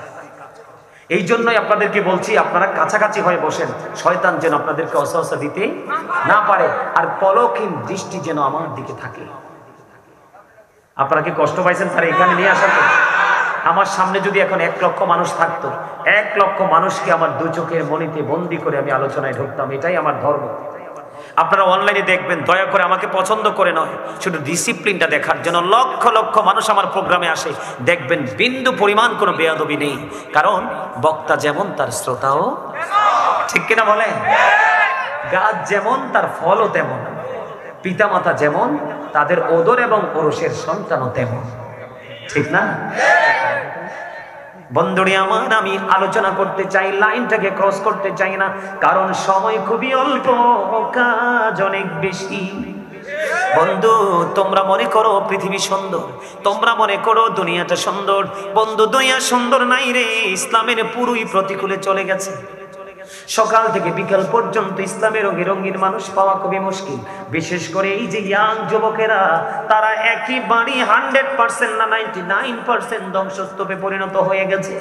এই জন্যই আপনাদেরকে বলছি, আপনারা কাছাকাছি হয়ে বসেন, শয়তান যেন আপনাদেরকে অসহসা দিতে না পারে, আর পলকহীন দৃষ্টি যেন আমার দিকে থাকে। আপনারা কি কষ্ট পাইছেন স্যার এখানে নিয়ে আসার পর? আমার সামনে যদি এখন 1 লক্ষ মানুষ থাকতো, 1 লক্ষ মানুষকে আমার 2 চোখের মণিতে বন্দি করে আমি আলোচনায় ঢুকতাম। এটাই আমার ধর্ম। আপনারা অনলাইনে দেখবেন, দয়া করে আমাকে পছন্দ করে নয়, শুধু ডিসিপ্লিনটা দেখার জন্য লক্ষ লক্ষ মানুষ আমার প্রোগ্রামে আসে। দেখবেন বিন্দু পরিমাণ কোনো বেয়াদবি নেই, কারণ বক্তা যেমন তার শ্রোতাও, ঠিক কিনা বলে? গাছ যেমন তার ফলও তেমন, পিতামাতা যেমন তাদের ওদর এবং ওরসের সন্তানও তেমন, ঠিক না? বন্ধুরে আমার, আমি আলোচনা করতে চাই, লাইনটাকে ক্রস করতে চাই না, কারণ সময় খুবই অল্প, কাজ অনেক বেশি। বন্ধু, তোমরা মনে করো পৃথিবী সুন্দর, তোমরা মনে করো দুনিয়াটা সুন্দর। বন্ধু, দুনিয়া সুন্দর নাই রে, ইসলামের পুরোই প্রতিকূলে চলে গেছে। সকাল থেকে বিকাল পর্যন্ত ইসলামের রঙে রঙিন মানুষ পাওয়া খুবই মুশকিল। বিশেষ করে এই যে ইয়াং যুবকেরা, তারা একেবারে 100% না 99% ধ্বংসস্তূপে পরিণত হয়ে গেছে।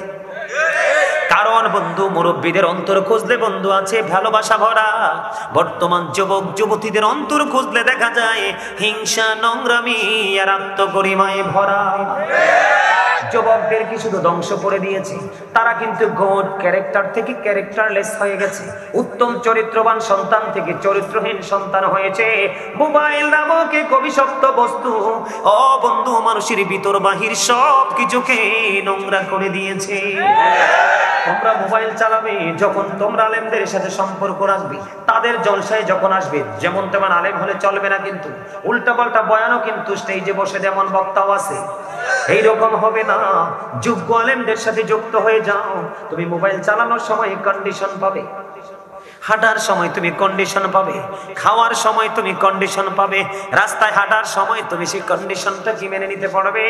কারণ বন্ধু, মুরব্বীদের অন্তর খুঁজলে বন্ধু আছে ভালোবাসা ভরা। বর্তমান যুবক যুবতীদের অন্তর খুঁজলে দেখা যায় হিংসা, নোংরামি আর আত্মগরিমায় ভরা। যুবকদের কি শুধু ধ্বংস করে দিয়েছে, তারা কিন্তু গুড ক্যারেক্টার থেকে ক্যারেক্টারলেস হয়ে গেছে। উত্তম চরিত্রবান সন্তান থেকে চরিত্রহীন সন্তান হয়েছে। মোবাইল নামক এক অভিশপ্ত বস্তু, ও বন্ধু, মানুষের ভিতর বাহির সব কিছুকে নোংরা করে দিয়েছে। তোমরা মোবাইল চালাবে যখন তোমরা আলেমদের সাথে সম্পর্ক রাখবে, তাদের জলসায় যখন আসবে, যেমন তেমন আলেম হলে চলবে না, কিন্তু উল্টাপাল্টা বয়ানও কিন্তু স্টেজে বসে যেমন বক্তাও আছে, এইরকম হবে না। যোগ্য আলেমদের সাথে যুক্ত হয়ে যাও। তুমি মোবাইল চালানোর সময় কন্ডিশন পাবে, হাঁটার সময় তুমি কন্ডিশন পাবে, খাওয়ার সময় তুমি কন্ডিশন পাবে, রাস্তায় হাঁটার সময় তুমি সেই কন্ডিশনটা কি মেনে নিতে পারবে।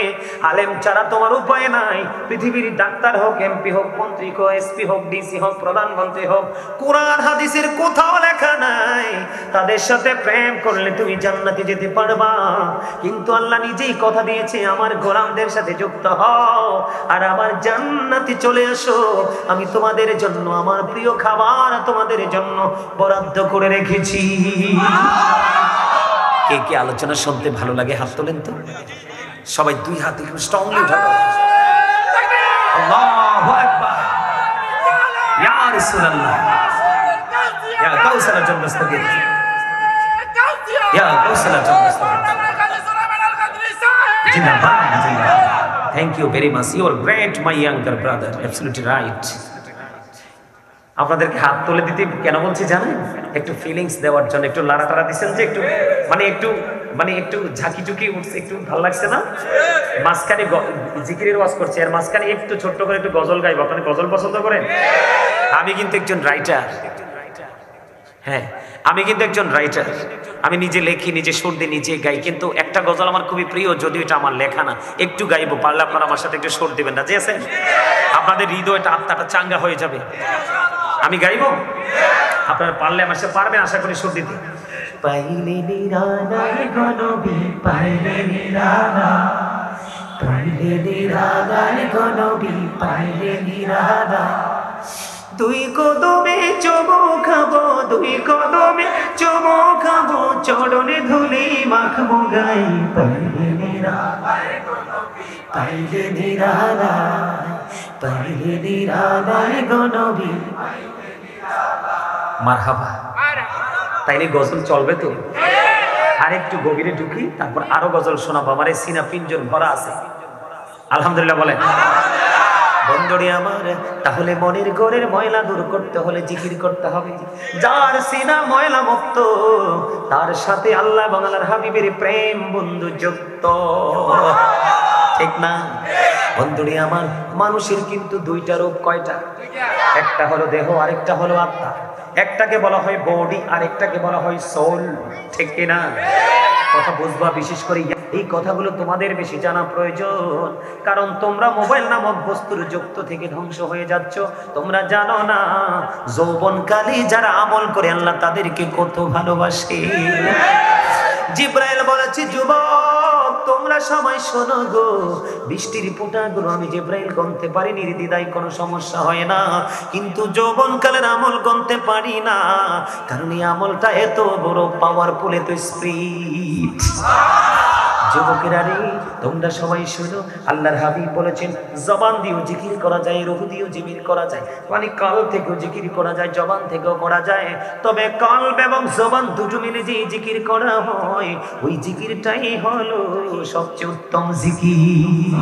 আলেম ছাড়া তোমার উপায় নাই। পৃথিবীর ডাক্তার হোক, এমপি হোক, মন্ত্রী হোক, এসপি হোক, ডিসি হোক, প্রধানমন্ত্রী হোক, কোরআন হাদিসের কোথাও লেখা নাই তাদের সাথে প্রেম করলে তুমি জান্নাতে যেতে পারবা। কিন্তু আল্লাহ নিজেই কথা দিয়েছে, আমার গোলামদের সাথে যুক্ত হও আর আমার জান্নাতে চলে আসো। আমি তোমাদের জন্য আমার প্রিয় খাবার তোমাদের জন্য বরাদ্দ করে রেখেছি। কে কে আলোচনা শুনতে ভালো লাগে হাত তোলেন তো। সবাই 2 হাত একটু স্ট্রংলি উঠাও। আল্লাহু আকবার। ইয়া রাসূলুল্লাহ, ইয়া কাউসার জান্নাতুল, ইয়া কাউসার জান্নাতুল। জিন্দাবাদ জিন্দাবাদ। Thank you very much, you are great my younger brother, absolutely right. আপনাদেরকে হাত তুলে দিতে কেন বলছি জানেন? একটু ফিলিংস দেওয়ার জন্য। একটু লাড়াটাড়া দিচ্ছেন যে একটু একটু ঝাঁকি ঝুঁকি উঠছে, একটু ভালো লাগছে না? মাঝখানে জিকিরের ওয়াজ করছে আর মাঝখানে একটু ছোট্ট করে একটু গজল গাইব। আপনি গজল পছন্দ করেন? আমি কিন্তু একজন রাইটার। হ্যাঁ, আমি কিন্তু একজন রাইটার। আমি নিজে লেখি, নিজে সুর দিই, নিজে গাই। কিন্তু একটা গজল আমার খুবই প্রিয়, যদিও এটা আমার লেখা না। একটু গাইবো, পারলে আপনারা আমার সাথে একটু সুর দিবেন, রাজি আছেন? আপনাদের হৃদয়টা, আত্মাটা চাঙ্গা হয়ে যাবে। আমি গাইবো, আপনারা পারলে আমার সাথে পারবেন আশা করি সুর দিতে। পাইলে নিরালায় গনবি, পাইলে নিরালা, পাইলে নিরালায় গনবি, পাইলে নিরালা। দুই কদমে চুমো খাবো, দুই কদমে চুমো খাবো, চরণে ধুলি মাখবো গাই। পাইলে নিরালায় গনবি, পাইলে নিরালা, পাইলে নিরালায় গনবি। মারহাবা। তাইলে গজল চলবে তো? আর একটু গভীরে ঢুকি, তারপর আরো গজল শোনাবো। আমার এই সিনা পিঞ্জর ভরা আছে, আলহামদুলিল্লাহ বলেন। বন্ধুরে আমার, তাহলে মনের ঘরের ময়লা দূর করতে হলে জিকির করতে হবে। যার সিনা ময়লা মুক্ত, তার সাথে আল্লাহ বাংলার হাবিবের প্রেম বন্ধু যুক্ত, ঠিক না? বন্ধুরে আমার, মানুষের কিন্তু দুইটা রূপ। কয়টা? একটা হলো দেহ, আরেকটা হলো আত্মা। একটাকে বলা হয় বডি, আর একটাকে বলা হয় সোল, ঠিক কিনা? কথা বুঝবা। বিশেষ করে এই কথাগুলো তোমাদের বেশি জানা প্রয়োজন, কারণ তোমরা মোবাইল নামক বস্তুর যুক্ত থেকে ধ্বংস হয়ে যাচ্ছ। তোমরা জানো না যৌবনকালে যারা আমল করে আল্লাহ তাদেরকে কত ভালোবাসে। জিব্রাইল বলেছে, যুবক তোমরা সবাই শোনো গো, বৃষ্টির ফোঁটাগুলো আমি জিব্রাইল গণতে পারি নির্দ্বিধায়, কোনো সমস্যা হয় না। কিন্তু যৌবনকালের আমল গণতে পারি না, কারণ এই আমলটা এত বড় পাওয়ারফুল, এত স্পিড। যুবকেরা রে, তোমরা সবাই শোনো, আল্লাহর হাবিব বলেছেন জবান দিয়েও জিকির করা যায়, রূহ দিয়েও জিকির করা যায়, মানে কাল থেকেও জিকির করা যায়, জবান থেকেও করা যায়। তবে কলব এবং জবান দুটো মিলে যে জিকির করা হয়, ওই জিকিরটাই হলো সবচেয়ে উত্তম জিকির।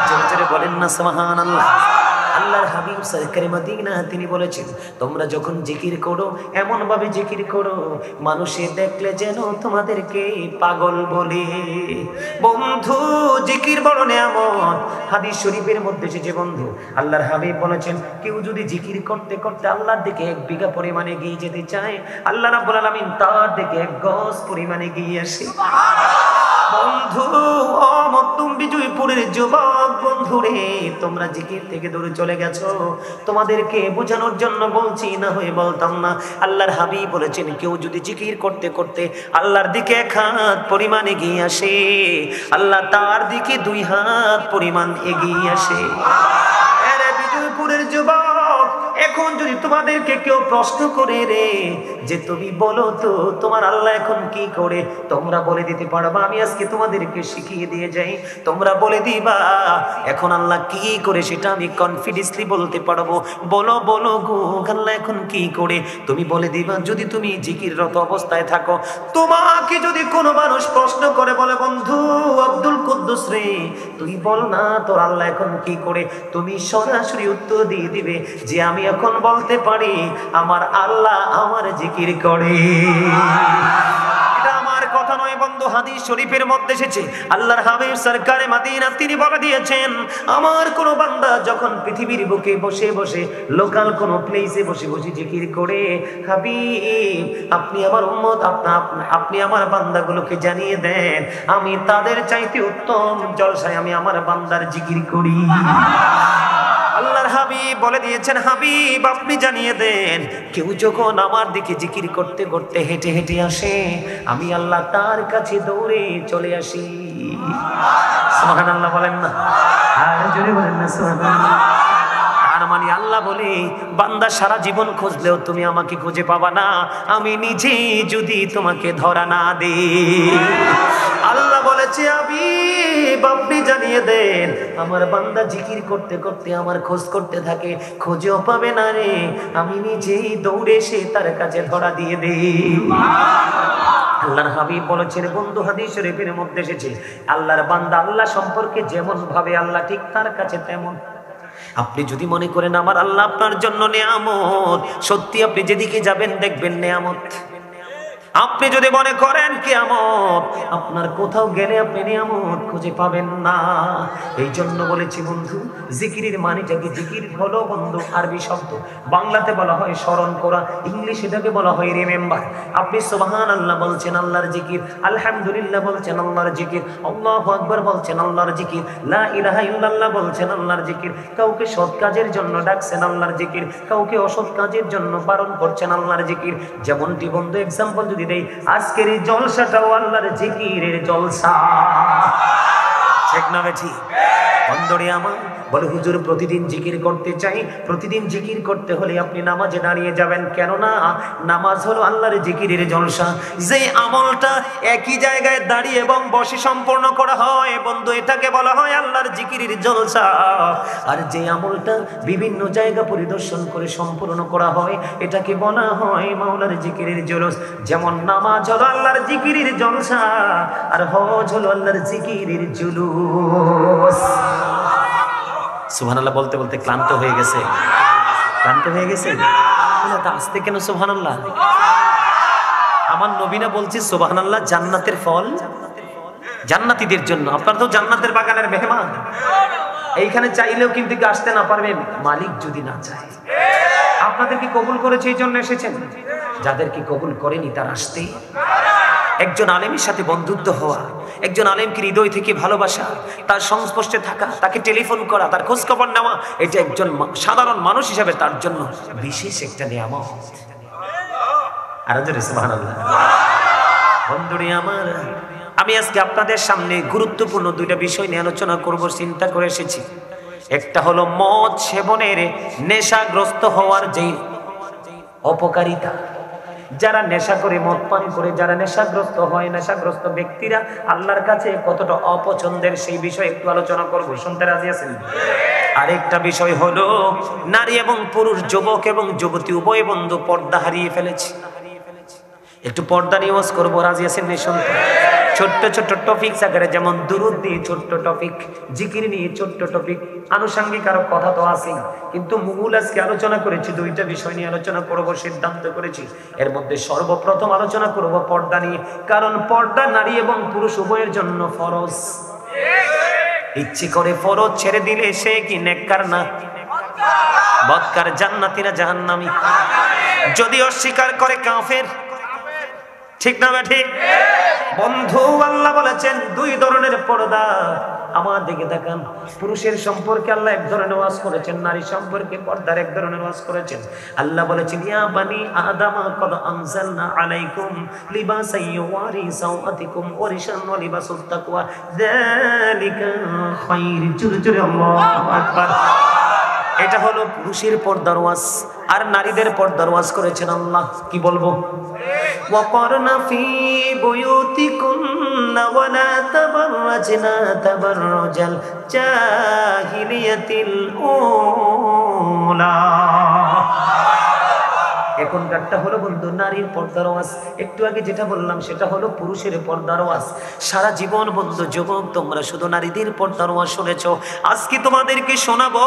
জোরে জোরে বলেন না সুবহানাল্লাহ। আল্লাহর হাবিব সরকারে মদিনা তিনি বলেছেন, তোমরা যখন জিকির করো এমন ভাবে জিকির করো মানুষে দেখলে যেন তোমাদেরকে পাগল বলে। বন্ধু, জিকির বড় নিয়ামত। হাদিস শরীফের মধ্যে এসেছে বন্ধু, আল্লাহর হাবিব বলেছেন, কেউ যদি জিকির করতে করতে আল্লাহর দিকে 1 বিঘা পরিমাণে এগিয়ে যেতে চায়, আল্লাহ রাব্বুল আলামিন তার দিকে 1 গজ পরিমাণে এগিয়ে আসে। বন্ধু, ও মধ্যম বিজয়পুরের যুবক বন্ধুরে, তোমরা জিকির থেকে দূরে চলে গেছো। তোমাদেরকে বোঝানোর জন্য বলছি, না হয়ে বলতাম না। আল্লাহর হাবিব বলেছেন, কেউ যদি জিকির করতে করতে আল্লাহর দিকে 1 হাত পরিমাণ এগিয়ে আসে, আল্লাহ তার দিকে 2 হাত পরিমাণ এগিয়ে আসে। আরে বিজয়পুরের যুবক, এখন যদি তোমাদেরকে কেউ প্রশ্ন করে রে যে তুমি বলো তো তোমার আল্লাহ এখন কি করে, তোমরা বলে দিতে পারবা? আমি আজকে তোমাদেরকে শিখিয়ে দিয়ে যাই, তোমরা বলে দিবা এখন আল্লাহ কি করে, সেটা আমি কনফিডেন্সলি বলতে পারবো। বলো বলো গো, আল্লাহ এখন কি করে, তুমি বলে দিবা। যদি তুমি জিকিররত অবস্থায় থাকো, তোমাকে যদি কোনো মানুষ প্রশ্ন করে, বলে বন্ধু আব্দুল কুদ্দুস রে, তুই বল না তোর আল্লাহ এখন কি করে, তুমি সরাসরি উত্তর দিয়ে দিবে যে আমি এখন বলতে পারি আমার আল্লাহ আমার জিকির করে। এটা আমার কথা নয় বন্ধু, হাদিস শরীফের মধ্যে এসেছে। আল্লাহর হাবিব সরকারে মদিনা তিনি বলে দিয়েছেন, আমার কোন বান্দা যখন পৃথিবীর বুকে বসে বসে লোকাল কোন প্লেসে বসে বসে জিকির করে, হাবিব আপনি আমার উম্মত, আপনি আমার বান্দাগুলোকে জানিয়ে দেন আমি তাদের চাইতে উত্তম জলসায় আমি আমার বান্দার জিকির করি। আল্লাহর হাবিব বলে দিয়েছেন, হাবিব আপনি জানিয়ে দেন কেউ যখন আমার দিকে জিকির করতে করতে হেঁটে হেঁটে আসে, আমি আল্লাহ তার কাছে দৌড়ে চলে আসি। সুবহানাল্লাহ বলেন না, আর জোরে বলেন না সুবহানাল্লাহ। তার মানে আল্লাহ বলে, বান্দা সারা জীবন খুঁজলেও তুমি আমাকে খুঁজে পাবা না, আমি নিজে যদি তোমাকে ধরা না দেই। আল্লাহ বলেছে, আপনি জানিয়ে দেন আমার বান্দা জিকির করতে করতে আমার খোঁজ করতে থাকে, খোঁজেও পাবে না রে, আমি নিজেই দৌড়ে এসে তার কাছে ধরা দিয়ে দেই। আল্লাহর হাবিব বলেছেন, বন্ধু হাদিস শরীফের মধ্যে এসেছে, আল্লাহর বান্দা আল্লাহ সম্পর্কে যেমন ভাবে আল্লাহ ঠিক তার কাছে তেমন। আপনি যদি মনে করেন আমার আল্লাহ আপনার জন্য নেয়ামত, সত্যি আপনি যেদিকে যাবেন দেখবেন নেয়ামত। আপনি যদি মনে করেন কিয়ামত, আপনার কোথাও গেলে আপনি নিয়ামত খুঁজে পাবেন না। এই জন্য বলেছি বন্ধু, জিকিরের মানেটা কি? জিকির হলো বন্ধু আরবি শব্দ, বাংলাতে বলা হয় স্মরণ করা, ইংলিশে এটাকে বলা হয় রিমেম্বার। আপনি সুবহানাল্লাহ বলছেন আল্লাহর জিকির, আলহামদুলিল্লাহ বলছেন আল্লাহর জিকির, আল্লাহু আকবার বলছেন আল্লাহর জিকির, লা ইলাহা ইল্লাল্লাহ বলছেন আল্লাহর জিকির। কাউকে সৎ কাজের জন্য ডাকছেন আল্লাহর জিকির, কাউকে অসৎ কাজের জন্য বারণ করছেন আল্লাহর জিকির। যেমনটি বন্ধু এক্সাম্পল যদি দেই, আজকের এই জলসাটাও আল্লাহর জিকিরের জলসা, ঠিক না বেঠি? বন্ধুরে আমার বলে, হুজুর প্রতিদিন জিকির করতে চাই। প্রতিদিন জিকির করতে হলে আপনি নামাজে দাঁড়িয়ে যাবেন, কেননা নামাজ হলো আল্লাহর জিকিরের জলসা। যে আমলটা একই জায়গায় দাঁড়িয়ে এবং বসে সম্পূর্ণ করা হয় বন্ধু, এটাকে বলা হয় আল্লাহর জিকিরের জলসা। আর যে আমলটা বিভিন্ন জায়গা পরিদর্শন করে সম্পূর্ণ করা হয়, এটাকে বলা হয় মাওলার জিকিরের জলস। যেমন নামাজ হলো আল্লাহর জিকিরের জলসা, আর হজ হলো আল্লাহর জিকিরের জুলুস। সুবহানাল্লাহ বলতে বলতে ক্লান্ত হয়ে গেছে, ক্লান্ত হয়ে গেছে। আস্তে কেন সুবহানাল্লাহ? আমার নবীনা বলছে সুবহানাল্লাহ জান্নাতের ফল জান্নাতীদের জন্য। আপনারা তো জান্নাতের বাগানের মেহমান, এইখানে চাইলেও কিন্তু আসতে না পারবেন মালিক যদি না চায়। আপনাদেরকে কবুল করেছে এই জন্য এসেছেন, যাদেরকে কবুল করেনি তার আসতেই। একজন আলেমের সাথে বন্ধুত্ব হওয়া, একজন আলেমকে হৃদয় থেকে ভালোবাসা, তার সংস্পর্শে থাকা, তাকে টেলিফোন করা, তার খোঁজ খবর নেওয়া, এটা একজন সাধারণ মানুষ হিসেবে তার জন্য বিশেষ একটা নিয়ামত। আর সুবহানাল্লাহ। বন্ধুরে আমার, আমি আজকে আপনাদের সামনে গুরুত্বপূর্ণ দুইটা বিষয় নিয়ে আলোচনা করব, চিন্তা করে এসেছি। একটা হলো মদ সেবনের, নেশাগ্রস্ত হওয়ার যে অপকারিতা। যারা নেশা করে, মদ পান করে যারা নেশাগ্রস্ত হয়, নেশাগ্রস্ত ব্যক্তিরা আল্লাহর কাছে কতটা অপছন্দের, সেই বিষয়ে একটু আলোচনা করব। শুনতে রাজি আছেন? আরেকটা বিষয় হলো নারী এবং পুরুষ, যুবক এবং যুবতী উভয় বন্ধু পর্দা হারিয়ে ফেলেছে। একটু পর্দা নিয়ে ওয়াজ করবো, রাজি আছেন? শুনতে ছোট্ট ছোট্ট টপিক আকারে, যেমন দুরুদ নিয়ে ছোট্ট টপিক, জিকির নিয়ে ছোট্ট টপিক, আনুষঙ্গিক আরো কথা তো আছেই, কিন্তু মূল আজকে আলোচনা করেছি দুইটা বিষয় নিয়ে আলোচনা করব, সিদ্ধান্ত করেছি। এর মধ্যে সর্বপ্রথম আলোচনা করব পর্দা নিয়ে, কারণ পর্দা নারী এবং পুরুষ উভয়ের জন্য ফরজ। ইচ্ছে করে ফরজ ছেড়ে দিলে সে কি নেককার না? বদকার। জান্নাতীরা জাহান্নামী। যদি অস্বীকার করে কাফের, ঠিক না ঠিক? বন্ধু আল্লাহ বলেছেন দুই ধরনের পর্দা। আমার দিকে দেখান, পুরুষের সম্পর্কে আল্লাহ এক ধরনের ওয়াজ করেছেন, নারী সম্পর্কে পর্দার এক ধরনের ওয়াজ করেছেন। আল্লাহ বলেছেন, ইয়া বানি আদম কদ আনজালনা আলাইকুম লিবাসান ইউয়ারি সাওআতিকুম ওয়া রিশান ওয়া লিবাসুত তাকওয়া যালিকা খায়র। জোরে জোরে আল্লাহু আকবার। এটা হলো পুরুষের পর্দার ওয়াজ, আর নারীদের পর্দার ওয়াজ করেছেন আল্লাহ। কি বলবো? ওয়াকরনা ফি বুয়ুতিকুন্না ওয়ালা তাবাররাজনা তাবাররুজাল জাহিলিয়াতিল উলা। এখনকারটা হলো বন্ধু নারীর পর্দার ওয়াজ। একটু আগে যেটা বললাম সেটা হলো পুরুষের পর্দার ওয়াজ। সারা জীবন বন্ধু যুবক তোমরা শুধু নারীদের পর্দার ওয়াজ শুনেছো, আজকে তোমাদেরকে শোনাবো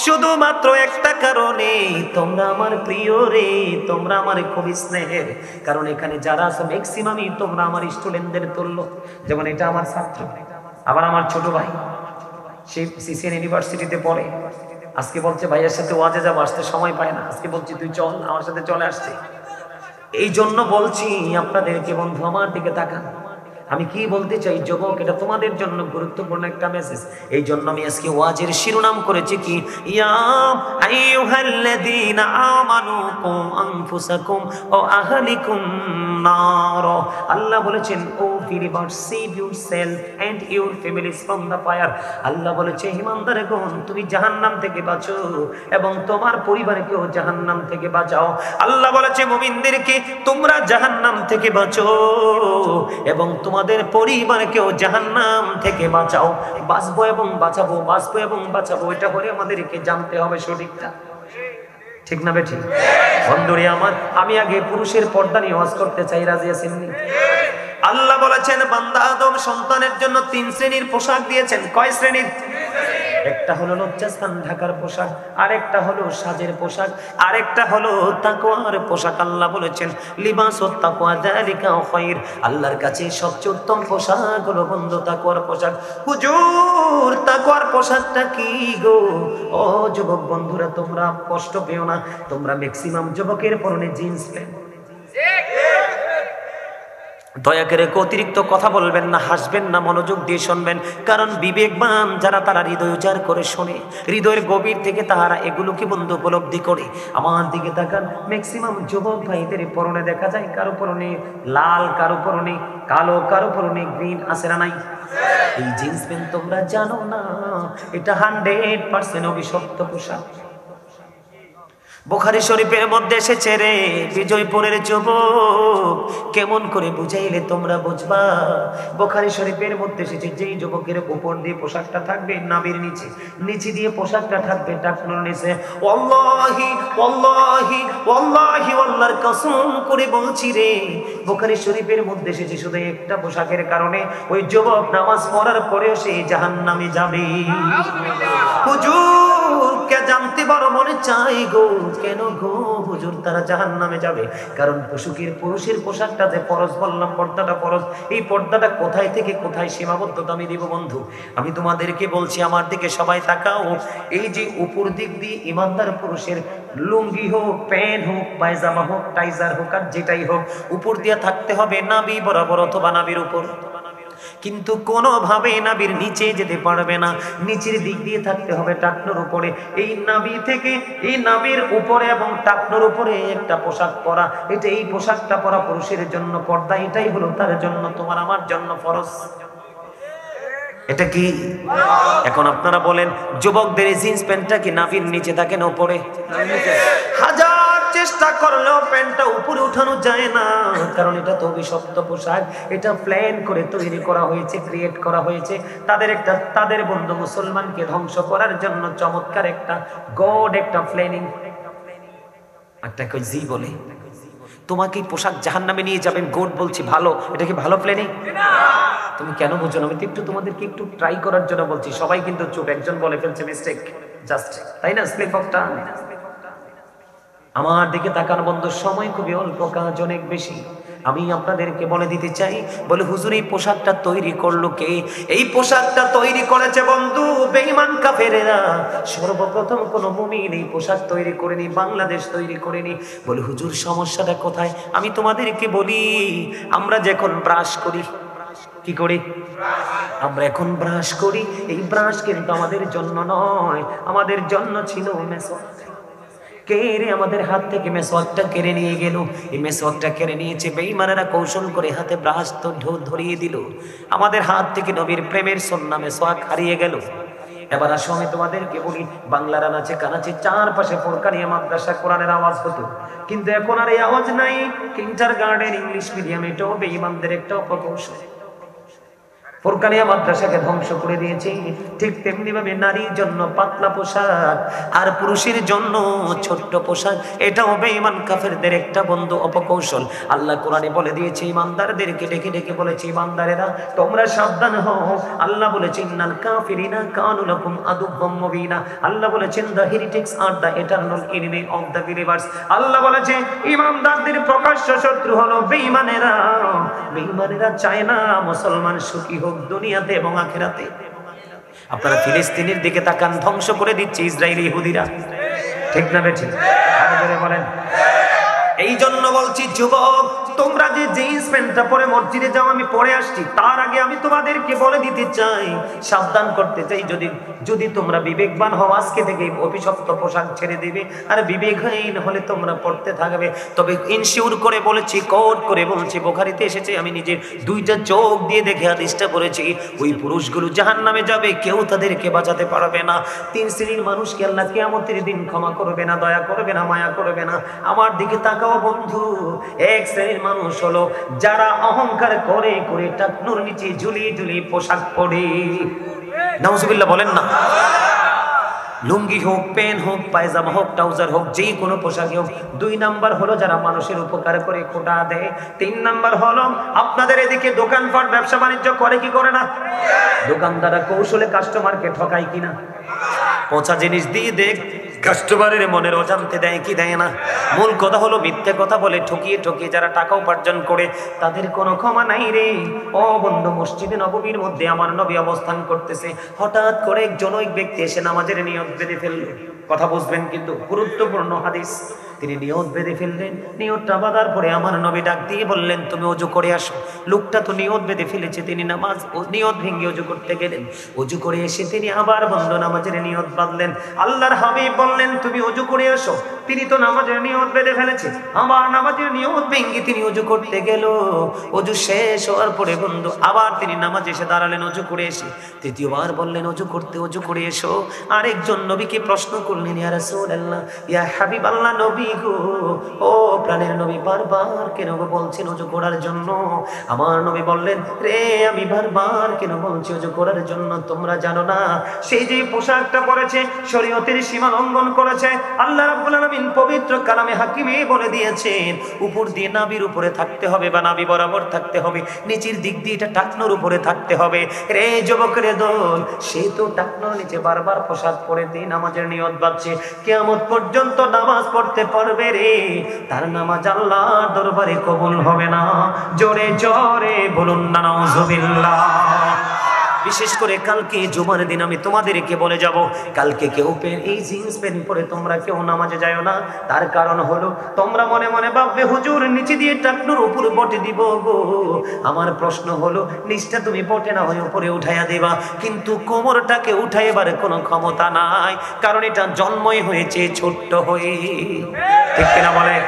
শুধুমাত্র একটা কারণে, তোমরা আমার প্রিয় রে, তোমরা আমার খুব স্নেহের। কারণ এখানে যারা আছো ম্যাক্সিমামই তোমরা আমার স্টুডেন্টদের তুল্য। যেমন এটা আমার ছাত্র, আবার আমার ছোট ভাই, সে সিসিএন ইউনিভার্সিটিতে পড়ে। আজকে বলছে ভাইয়ের সাথে ওয়াজে যাবো, আসতে সময় পায় না। আজকে বলছি তুই চল, আমার সাথে চলে আসছে। এই জন্য বলছি আপনাদেরকে বন্ধু, আমার দিকে তাকান। আমি কি বলতে চাই যুবক, এটা তোমাদের জন্য গুরুত্বপূর্ণ একটা মেসেজ। এই জন্য আমি আজকে ওয়াজের শিরোনাম করেছি কি, ইয়া আইয়ুহাল্লাযীনা আমানু কু আনফুসাকুম ওয়া আহলিকুম নার। আল্লাহ বলেছেন, ও believers, save yourself and your families from the fire. আল্লাহ বলেছে, ঈমানদারগণ তুমি জাহান্নাম থেকে বাঁচো এবং তোমার পরিবারকেও জাহান্নাম থেকে বাঁচাও। আল্লাহ বলেছে মুমিনদেরকে, তোমরা জাহান্নাম থেকে বাঁচো এবং তোমাদের পরিবারকেও জাহান্নাম থেকে বাঁচাও। বাঁচবো এবং বাঁচাবো, বাঁচবো এবং বাঁচাবো, এটা করে আমাদেরকে জানতে হবে সঠিকটা, ঠিক না বেঠিক? বন্ধুরে আমার, আমি আগে পুরুষের পর্দা নিয়ে ওয়াজ করতে চাই, রাজি আছেন? আল্লাহ বলেছেন বান্দা আদম সন্তানের জন্য 3 শ্রেণীর পোশাক দিয়েছেন। কয় শ্রেণীর? একটা হলো লজ্জাস্থান ঢাকার পোশাক, আরেকটা হলো সাজের পোশাক, আরেকটা হলো তাকওয়ার পোশাক। আল্লাহ বলেছেন লিবাসুত তাকওয়া যালিকা খায়র, আল্লাহর কাছে সবচেয়ে উত্তম পোশাক হলো বন্ধু তাকওয়ার পোশাক। হুজুর তাকওয়ার পোশাকটা কি গো? ও যুবক বন্ধুরা, তোমরা কষ্ট পেও না, তোমরা ম্যাক্সিমাম যুবকের পরনে জিন্স প্যান্ট। দয়া করে অতিরিক্ত কথা বলবেন না, হাসবেন না, মনোযোগ দিয়ে শুনবেন। কারণ বিবেকবান যারা তারা হৃদয় উজাড় করে শোনে, হৃদয়ের গভীর থেকে তারা এগুলোকে বন্ধু উপলব্ধি করে। আমার দিকে তাকান, ম্যাক্সিমাম যুবক ভাইদের পরনে দেখা যায় কারো পরনে লাল, কারো পরনে কালো, কারো পরনে গ্রিন, আছে না নাই? এই জিন্স প্যান্ট তোমরা জানো না, এটা 100% অভিশপ্ত পোশাক। বুখারী শরীফের মধ্যে এসেছে রে বিজয়পুরের যুবক, কেমন করে বুঝাইলে তোমরা বুঝবা। বুখারী শরীফের মধ্যে এসেছে যেই যুবকের উপর দিয়ে পোশাকটা থাকবে নাভির নিচে, নিচে দিয়ে পোশাকটা থাকবে টাকনুর নিচে, ওয়াল্লাহি ওয়াল্লাহি ওয়াল্লাহি আল্লাহর কসম করে বলছি রে, বুখারী শরীফের মধ্যে এসেছে শুধু একটা পোশাকের কারণে ওই যুবক নামাজ পড়ার পরেও সে জাহান্নামে যাবে। হুজুর কে জানতে বড় মনে চাই গো, কেন গো হুজুর তারা জাহান্নামে যাবে? কারণ পুরুষের পোশাকটা যে ফরজ বললাম, পর্দাটা ফরজ, এই পর্দাটা কোথায় থেকে কোথায় সীমাবদ্ধতা আমি দিব বন্ধু? আমি তোমাদেরকে বলছি, আমার দিকে সবাই তাকাও। এই যে উপর দিক দিয়ে ইমানদার পুরুষের লুঙ্গি হোক, প্যান্ট হোক, পায়জামা হোক, টাইজার হোক, আর যেটাই হোক, উপর দিয়ে থাকতে হবে নাভি বরাবর অথবা নাভির উপর, কিন্তু কোনোভাবে নাভির নিচে যেতে পারবে না, নিচের দিক দিয়ে থাকতে হবে টাকনুর উপরে। এই নাভি থেকে এই নাভির উপরে এবং টাকনুর উপরে একটা পোশাক পরা, এটা এই পোশাকটা পরা পুরুষের জন্য পর্দা, এটাই হলো তার জন্য, তোমার আমার জন্য ফরজ। এটা কি? এখন আপনারা বলেন যুবকদের জিন্স প্যান্টটা কি নাভির নিচে থাকে না উপরে? হাজার চেষ্টা করলেও প্যান্টটা উপরে উঠানো যায় না, কারণ এটা তো অভিশপ্ত পোশাক, এটা প্ল্যান করে তৈরি করা হয়েছে, ক্রিয়েট করা হয়েছে তাদের বন্ধু মুসলমানকে ধ্বংস করার জন্য। চমৎকার একটা গড, একটা প্ল্যানিং। একটা কই জি বলে তোমাকে পোশাক জাহান্নামে নিয়ে যাবেন, গড বলছি ভালো, এটা কি ভালো প্ল্যানিং? তুমি কেন বুঝো না? আমি একটু তোমাদেরকে একটু ট্রাই করার জন্য বলছি। সবাই কিন্তু চুপ, একজন বলে ফেলছে মিস্টেক, জাস্ট, তাই না? Slip of tongue. আমার দিকে তাকানো বন্ধু, সময় খুবই অল্প, কাজ অনেক বেশি। আমি আপনাদেরকে বলে দিতে চাই, বলে হুজুর এই পোশাকটা তৈরি করলো কে? এই পোশাকটা তৈরি করেছে বন্ধু বেঈমান কাফেরেরা। সর্বপ্রথম কোন মুমিন এই পোশাক তৈরি করেনি, বাংলাদেশ তৈরি করেনি। বলে হুজুর সমস্যাটা কোথায়? আমি তোমাদেরকে বলি, আমরা যখন ব্রাশ করি, কি করি? আমরা এখন ব্রাশ করি, এই ব্রাশ কিন্তু আমাদের জন্য নয়, আমাদের জন্য ছিল মেসওয়াক। কে রে আমাদের হাত থেকে মেসওয়াকটা কেড়ে নিয়ে গেল? এই মেসওয়াকটা কেড়ে নিয়েছে বেঈমানেরা, কৌশল করে হাতে ব্রাশ তো ধরিয়ে দিল। আমাদের হাত থেকে নবীর প্রেমের সুন্নাহ মেসওয়াক হারিয়ে গেল। এবার আসো আমি তোমাদেরকে বলি, বাংলার আনাচে কানাচে চারপাশে ফোরকানিয়া মাদ্রাসা কোরআনের আওয়াজ হতো, কিন্তু এখন আর এই আওয়াজ নাই। কিন্ডারগার্টেন ইংলিশ মিডিয়াম, এটাও বেঈমানদের একটা অপকৌশল। ফোরকানিয়া মাদ্রাসাকে ধ্বংস করে দিয়েছে। ঠিক তেমনি ভাবে নারীর জন্য পাতলা পোশাক আর পুরুষের জন্য ছোট্ট পোশাক, এটাও বেঈমান কাফেরদের একটা বন্ধু অপকৌশল। আল্লাহ কোরআনে বলে দিয়েছে, ইমানদারদেরকে ডেকে ডেকে বলেছে, ইমানদারেরা তোমরা সাবধান হও। আল্লাহ বলেছেন ইন্নাল কাফিরিনা কানু লাকুম আদুওয়াম মুবিনা। আল্লাহ বলেছেন the heretics are the eternal enemy of the believers. আল্লাহ বলেছে ইমানদারদের প্রকাশ্য শত্রু হলো বেঈমানেরা। বেঈমানেরা চায় না মুসলমান সুখী হোক দুনিয়াতে এবং আখিরাতে। আপনারা ফিলিস্তিনের দিকে তাকান, ধ্বংস করে দিচ্ছে ইসরায়েলি ইহুদিরা, ঠিক না বেঠিক? আরো জোরে বলেন। এই জন্য বলছি যুবক, তোমরা যে জিন্স প্যান্টটা পরে মসজিদে যাও, আমি পরে আসছি, তার আগে আমি তোমাদেরকে বলে দিতে চাই, সাবধান করতে চাই, যদি তোমরা বিবেকবান হও আজকে থেকে অভিশপ্ত পোশাক ছেড়ে দিবে, আর বিবেকহীন হলে তোমরা পড়তে থাকবে। তবে ইনশিওর করে বলেছি, কোট করে বলছি, বুখারীতে এসেছে, আমি নিজের দুইটা চোখ দিয়ে দেখে হাদিসটা পড়েছি, ওই পুরুষগুলো জাহান্নামে যাবে, কেউ তাদেরকে বাঁচাতে পারবে না। 3 শ্রেণীর মানুষকে আল্লাহ কিয়ামতের দিন ক্ষমা করবে না, দয়া করবে না, মায়া করবে না। আমার দিকে তাকাও বন্ধু, এক শ্রেণীর মানুষ হলো যারা অহংকার করে করে টাকনুর নিচে ঝুলিয়ে ঝুলিয়ে পোশাক পরে। নাউজুবিল্লাহ বলেন না। লুঙ্গি হোক, পেন হোক, পায়জামা হোক, ট্রাউজার হোক, যে কোনো পোশাকই হোক। 2 নাম্বার হলো যারা মানুষের উপকার করে খোটা দেয়। 3 নাম্বার হলো আপনাদের এদিকে দোকানপাট ব্যবসা বাণিজ্য করে কি করে না? দোকানদাররা কৌশলে কাস্টমারকে ঠকায় কিনা? পচা জিনিস দিয়ে দেখ কাস্টমারের মনের অজান্তে দেয় কি দেয় না? মূল কথা হলো মিথ্যে কথা বলে ঠকিয়ে ঠকিয়ে যারা টাকা উপার্জন করে তাদের কোনো ক্ষমা নাই রে। ও বন্ধু, মসজিদে নববীর মধ্যে আমার নবী অবস্থান করতেছে, হঠাৎ করে এক জনৈক ব্যক্তি এসে নামাজের নিয়ত বেঁধে ফেলল। কথা বুঝবেন কিন্তু, গুরুত্বপূর্ণ হাদিস। তিনি নিয়ত বেঁধে ফেললেন। নিয়তটা বাঁধার পরে আমার নবী ডাক দিয়ে বললেন, তুমি ওযু করে আসো। লোকটা তো নিয়ত বেঁধে ফেলেছে, তিনি নামাজ নিয়ত ভেঙে ওযু করতে গেলেন। ওযু করে এসে তিনি আবার বন্ধ নামাজের নিয়ত বাঁধলেন। আল্লাহর হাবিব বললেন, তুমি ওযু করে আসো। তিনি তো নামাজের নিয়ত বেঁধে ফেলেছে, আবার নামাজের নিয়ত ভেঙে তিনি ওযু করতে গেল। ওযু শেষ হওয়ার পরে বন্ধু আবার তিনি নামাজে এসে দাঁড়ালেন ওযু করে এসে। তৃতীয়বার বললেন ওযু করতে, ওযু করে এসো। আরেকজন নবীকে প্রশ্ন করলেন, ইয়া রাসূলুল্লাহ, ইয়া হাবিবাল্লাহ, নবী গো, ও প্রাণের নবী, বারবার কেন বলছেন ওযু করার জন্য? আমার নবী বললেন, রে আমি বারবার কেন বলছি ওযু করার জন্য? তোমরা জানো না সেই যে পোশাকটা পরেছে শরীয়তের সীমা লঙ্ঘন করেছে। আল্লাহ রাব্বুল আলামিন পবিত্র কালামে হাকিমে বলে দিয়েছেন, উপর দিয়ে নাভির উপরে থাকতে হবে বা নাভি বরাবর থাকতে হবে, নিচের দিক দিয়ে এটা টাকনোর উপরে থাকতে হবে। রে যুবক রে দল, সে তো টাকনোর নিচে বারবার পোশাক পরে দিয়ে নামাজের নিয়ত বাঁধছে, কিয়ামত পর্যন্ত নামাজ পড়তে পারবে রে, তার নামাজ আল্লাহর দরবারে কবুল হবে না। জোরে জোরে বলুন না নাউজুবিল্লাহ। বিশেষ করে কালকে জুমার দিন আমি তোমাদেরকে বলে যাব, কালকে কেউ এই জিন্স প্যান্ট পরে তোমরা কেউ নামাজে যাও না। তার কারণ হলো তোমরা মনে মনে ভাববে হুজুর নিচে দিয়ে টাকনুর উপরে বটে দিব গো। আমার প্রশ্ন হলো, নিচটা তুমি বটে না হয়ে উপরে উঠাইয়া দেবা, কিন্তু কোমরটাকে উঠাইবার কোনো ক্ষমতা নাই, কারণ এটা জন্মই হয়েছে ছোট্ট হয়ে। ঠিক কিনা বলে?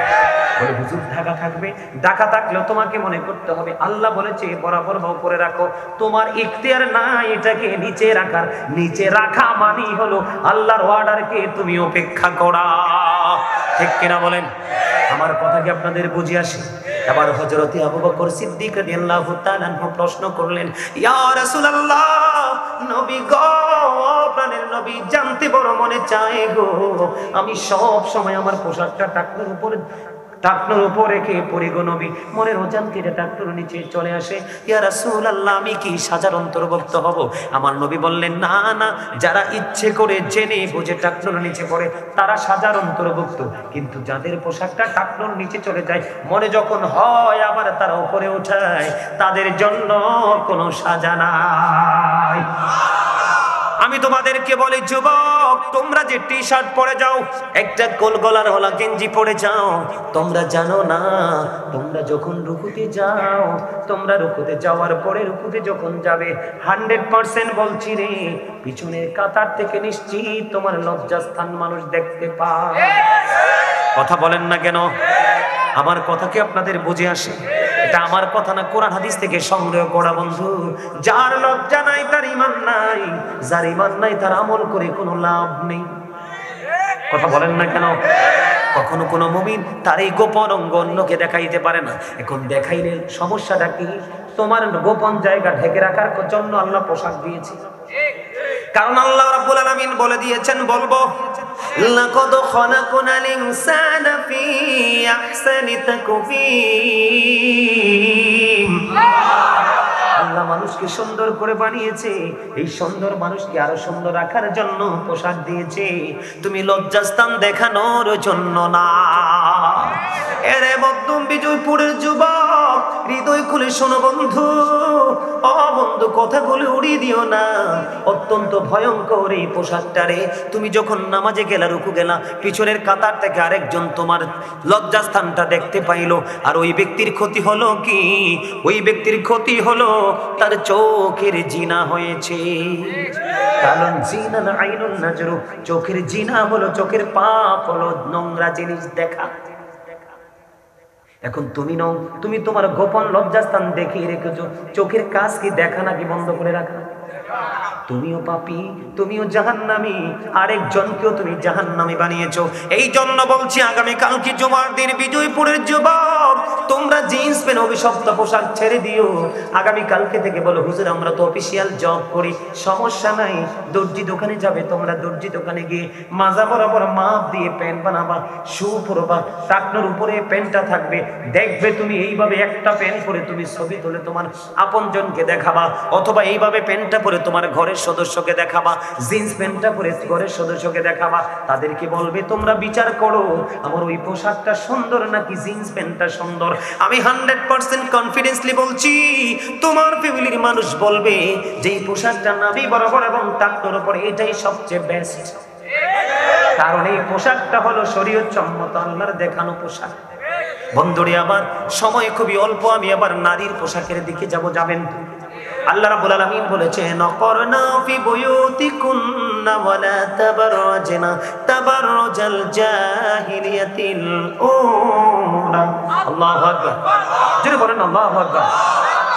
হুজুর ঢাকা থাকবে, ঢাকা থাকলেও তোমাকে মনে করতে হবে আল্লাহ বলেছে বরাবর বা উপরে রাখো। তোমার ইখতিয়ার নাই এটাকে নিচে রাখার। নিচে রাখা মানেই হলো আল্লাহর অর্ডারকে তুমি উপেক্ষা করা। ঠিক কিনা বলেন? আমার কথা কি আপনাদের বুঝে আসে? এবার হযরতে আবু বকর সিদ্দিক রাদিয়াল্লাহু তাআলা প্রশ্ন করলেন, ইয়া রাসূলুল্লাহ, নবী গো, প্রাণের নবী, জানতে বড় মনে চায় গো, আমি সব সময় আমার পোশাকটা টাকনোর উপর রেখে পরি গো নবী, মনের অজান্তে টাকনোর নিচে চলে আসে। ইয়া রাসূলুল্লাহ, আমি কি সাজার অন্তর্ভুক্ত হব? আমার নবী বললেন, না না, যারা ইচ্ছে করে জেনে বুঝে টাকনোর নিচে পড়ে তারা সাজার অন্তর্ভুক্ত, কিন্তু যাদের পোশাকটা টাকনোর নিচে চলে যায়, মনে যখন হয় আবার তারা উপরে উঠায়, তাদের জন্য কোনো সাজা নাই। আমি তোমাদেরকে বলি যুবক, তোমরা যে টি শার্ট পরে যাও, একটা গোল গলার হলা গেঞ্জি পরে যাও, তোমরা জানো না তোমরা যখন রুকুতে যাও, তোমরা রুকুতে যাওয়ার পরে রুকুতে যখন যাবে 100% বলছি রে, পিছনের কাতার থেকে নিশ্চিত তোমার লজ্জাস্থান মানুষ দেখতে পায়। কথা বলেন না কেন? আমার কথা কি আপনাদের বুঝে আসে? এটা আমার কথা না, কোরআন হাদিস থেকে সংগ্রহ করা বন্ধু। যার লজ্জা নাই তার ঈমান নাই, যার ঈমান নাই তার আমল করে কোনো লাভ নেই। কথা বলেন না কেন? কখনো কোনো মুমিন তার এই গোপন অঙ্গ অন্যকে দেখাইতে পারে না। এখন দেখাইলে সমস্যাটা কি? তোমার গোপন জায়গা ঢেকে রাখার জন্য আল্লাহ পোশাক দিয়েছে। কারণ আল্লাহ রাব্বুল আলামিন বলে দিয়েছেন, বলবো লাকাদ খালাকনাল ইনসানা ফি আহসানি তাকওয়িম। আল্লাহ মানুষকে সুন্দর করে বানিয়েছে, এই সুন্দর মানুষকে আরো সুন্দর রাখার জন্য পোশাক দিয়েছে, তুমি লজ্জাস্থান দেখানোর জন্য না। এরে মধ্যম বিজয়পুরের যুবক, হৃদয় খুলে শোনো বন্ধু। ও বন্ধু, কথাগুলো উড়িয়ে দিও না, অত্যন্ত ভয়ঙ্কর এই পোশাকটারে। তুমি যখন নামাজে গেলা, রুকু গেলা, পিছনের কাতার থেকে আরেকজন তোমার লজ্জাস্থানটা দেখতে পাইলো, আর ওই ব্যক্তির ক্ষতি হলো কি? ওই ব্যক্তির ক্ষতি হলো তার চোখের জিনা হয়েছে। কারণ জিনা না আইনুন নাজরু, চোখের জিনা হলো, চোখের পাপ হলো নোংরা জিনিস দেখা। এখন তুমি তোমার গোপন লজ্জাস্থান দেখিয়ে রেখেছো, চোখের কাজ কি দেখা নাকি বন্ধ করে রাখা? তুমিও পাপী, তুমিও জাহান্নামী, আরেকজনকেও তুমি জাহান্নামী বানিয়েছো। এই জন্য বলছি আগামী কালকে জুমার দিন বিজয়পুরের যুবক, তোমরা জিন্স প্যান্ট অভিশপ্ত পোশাক ছেড়ে দিও। আগামী কালকে থেকে বলো, হুজুর আমরা তো অফিসিয়াল জব করি, সমস্যা নাই, দর্জি দোকানে যাবে, তোমরা দর্জি দোকানে গিয়ে মাজা বরাবর মাপ দিয়ে প্যান্ট বানাবা, শু পরবা, টাকনোর উপরে প্যান্টটা থাকবে। দেখবে তুমি এইভাবে একটা প্যান্ট পরে তুমি ছবি তুলে তোমার আপনজনকে দেখাবা, অথবা এইভাবে প্যান্টটা পরে তোমার ঘরের সদস্যকে দেখাবা, জিন্স প্যান্টটা পরে ঘরের সদস্যকে দেখাবা। তাদেরকে বলবে তোমরা বিচার করো আমার ওই পোশাকটা সুন্দর নাকি জিন্স প্যান্টটা সুন্দর। আমি 100% কনফিডেন্সলি বলছি, তোমার ফ্যামিলির মানুষ বলবে যে এই পোশাকটা নাভি বরাবর এবং টাকনোর উপরে এটাই সবচেয়ে বেস্ট, কারণ এই পোশাকটা হলো শরীয়ত সম্মত, আল্লাহর দেখানো পোশাক। বন্ধুরে আবার সময় খুবই অল্প, আমি আবার নারীর পোশাকের দিকে যাবেন তো। আল্লাহ রাব্বুল আলামিন বলেছেন, নকরনা ফি বুয়ুতিকুন্না ওয়ালা তাবাররাজনা তাবাররুজাল জাহিলিয়াতিল উলা। আল্লাহু আকবার, জোরে বলেন আল্লাহু আকবার।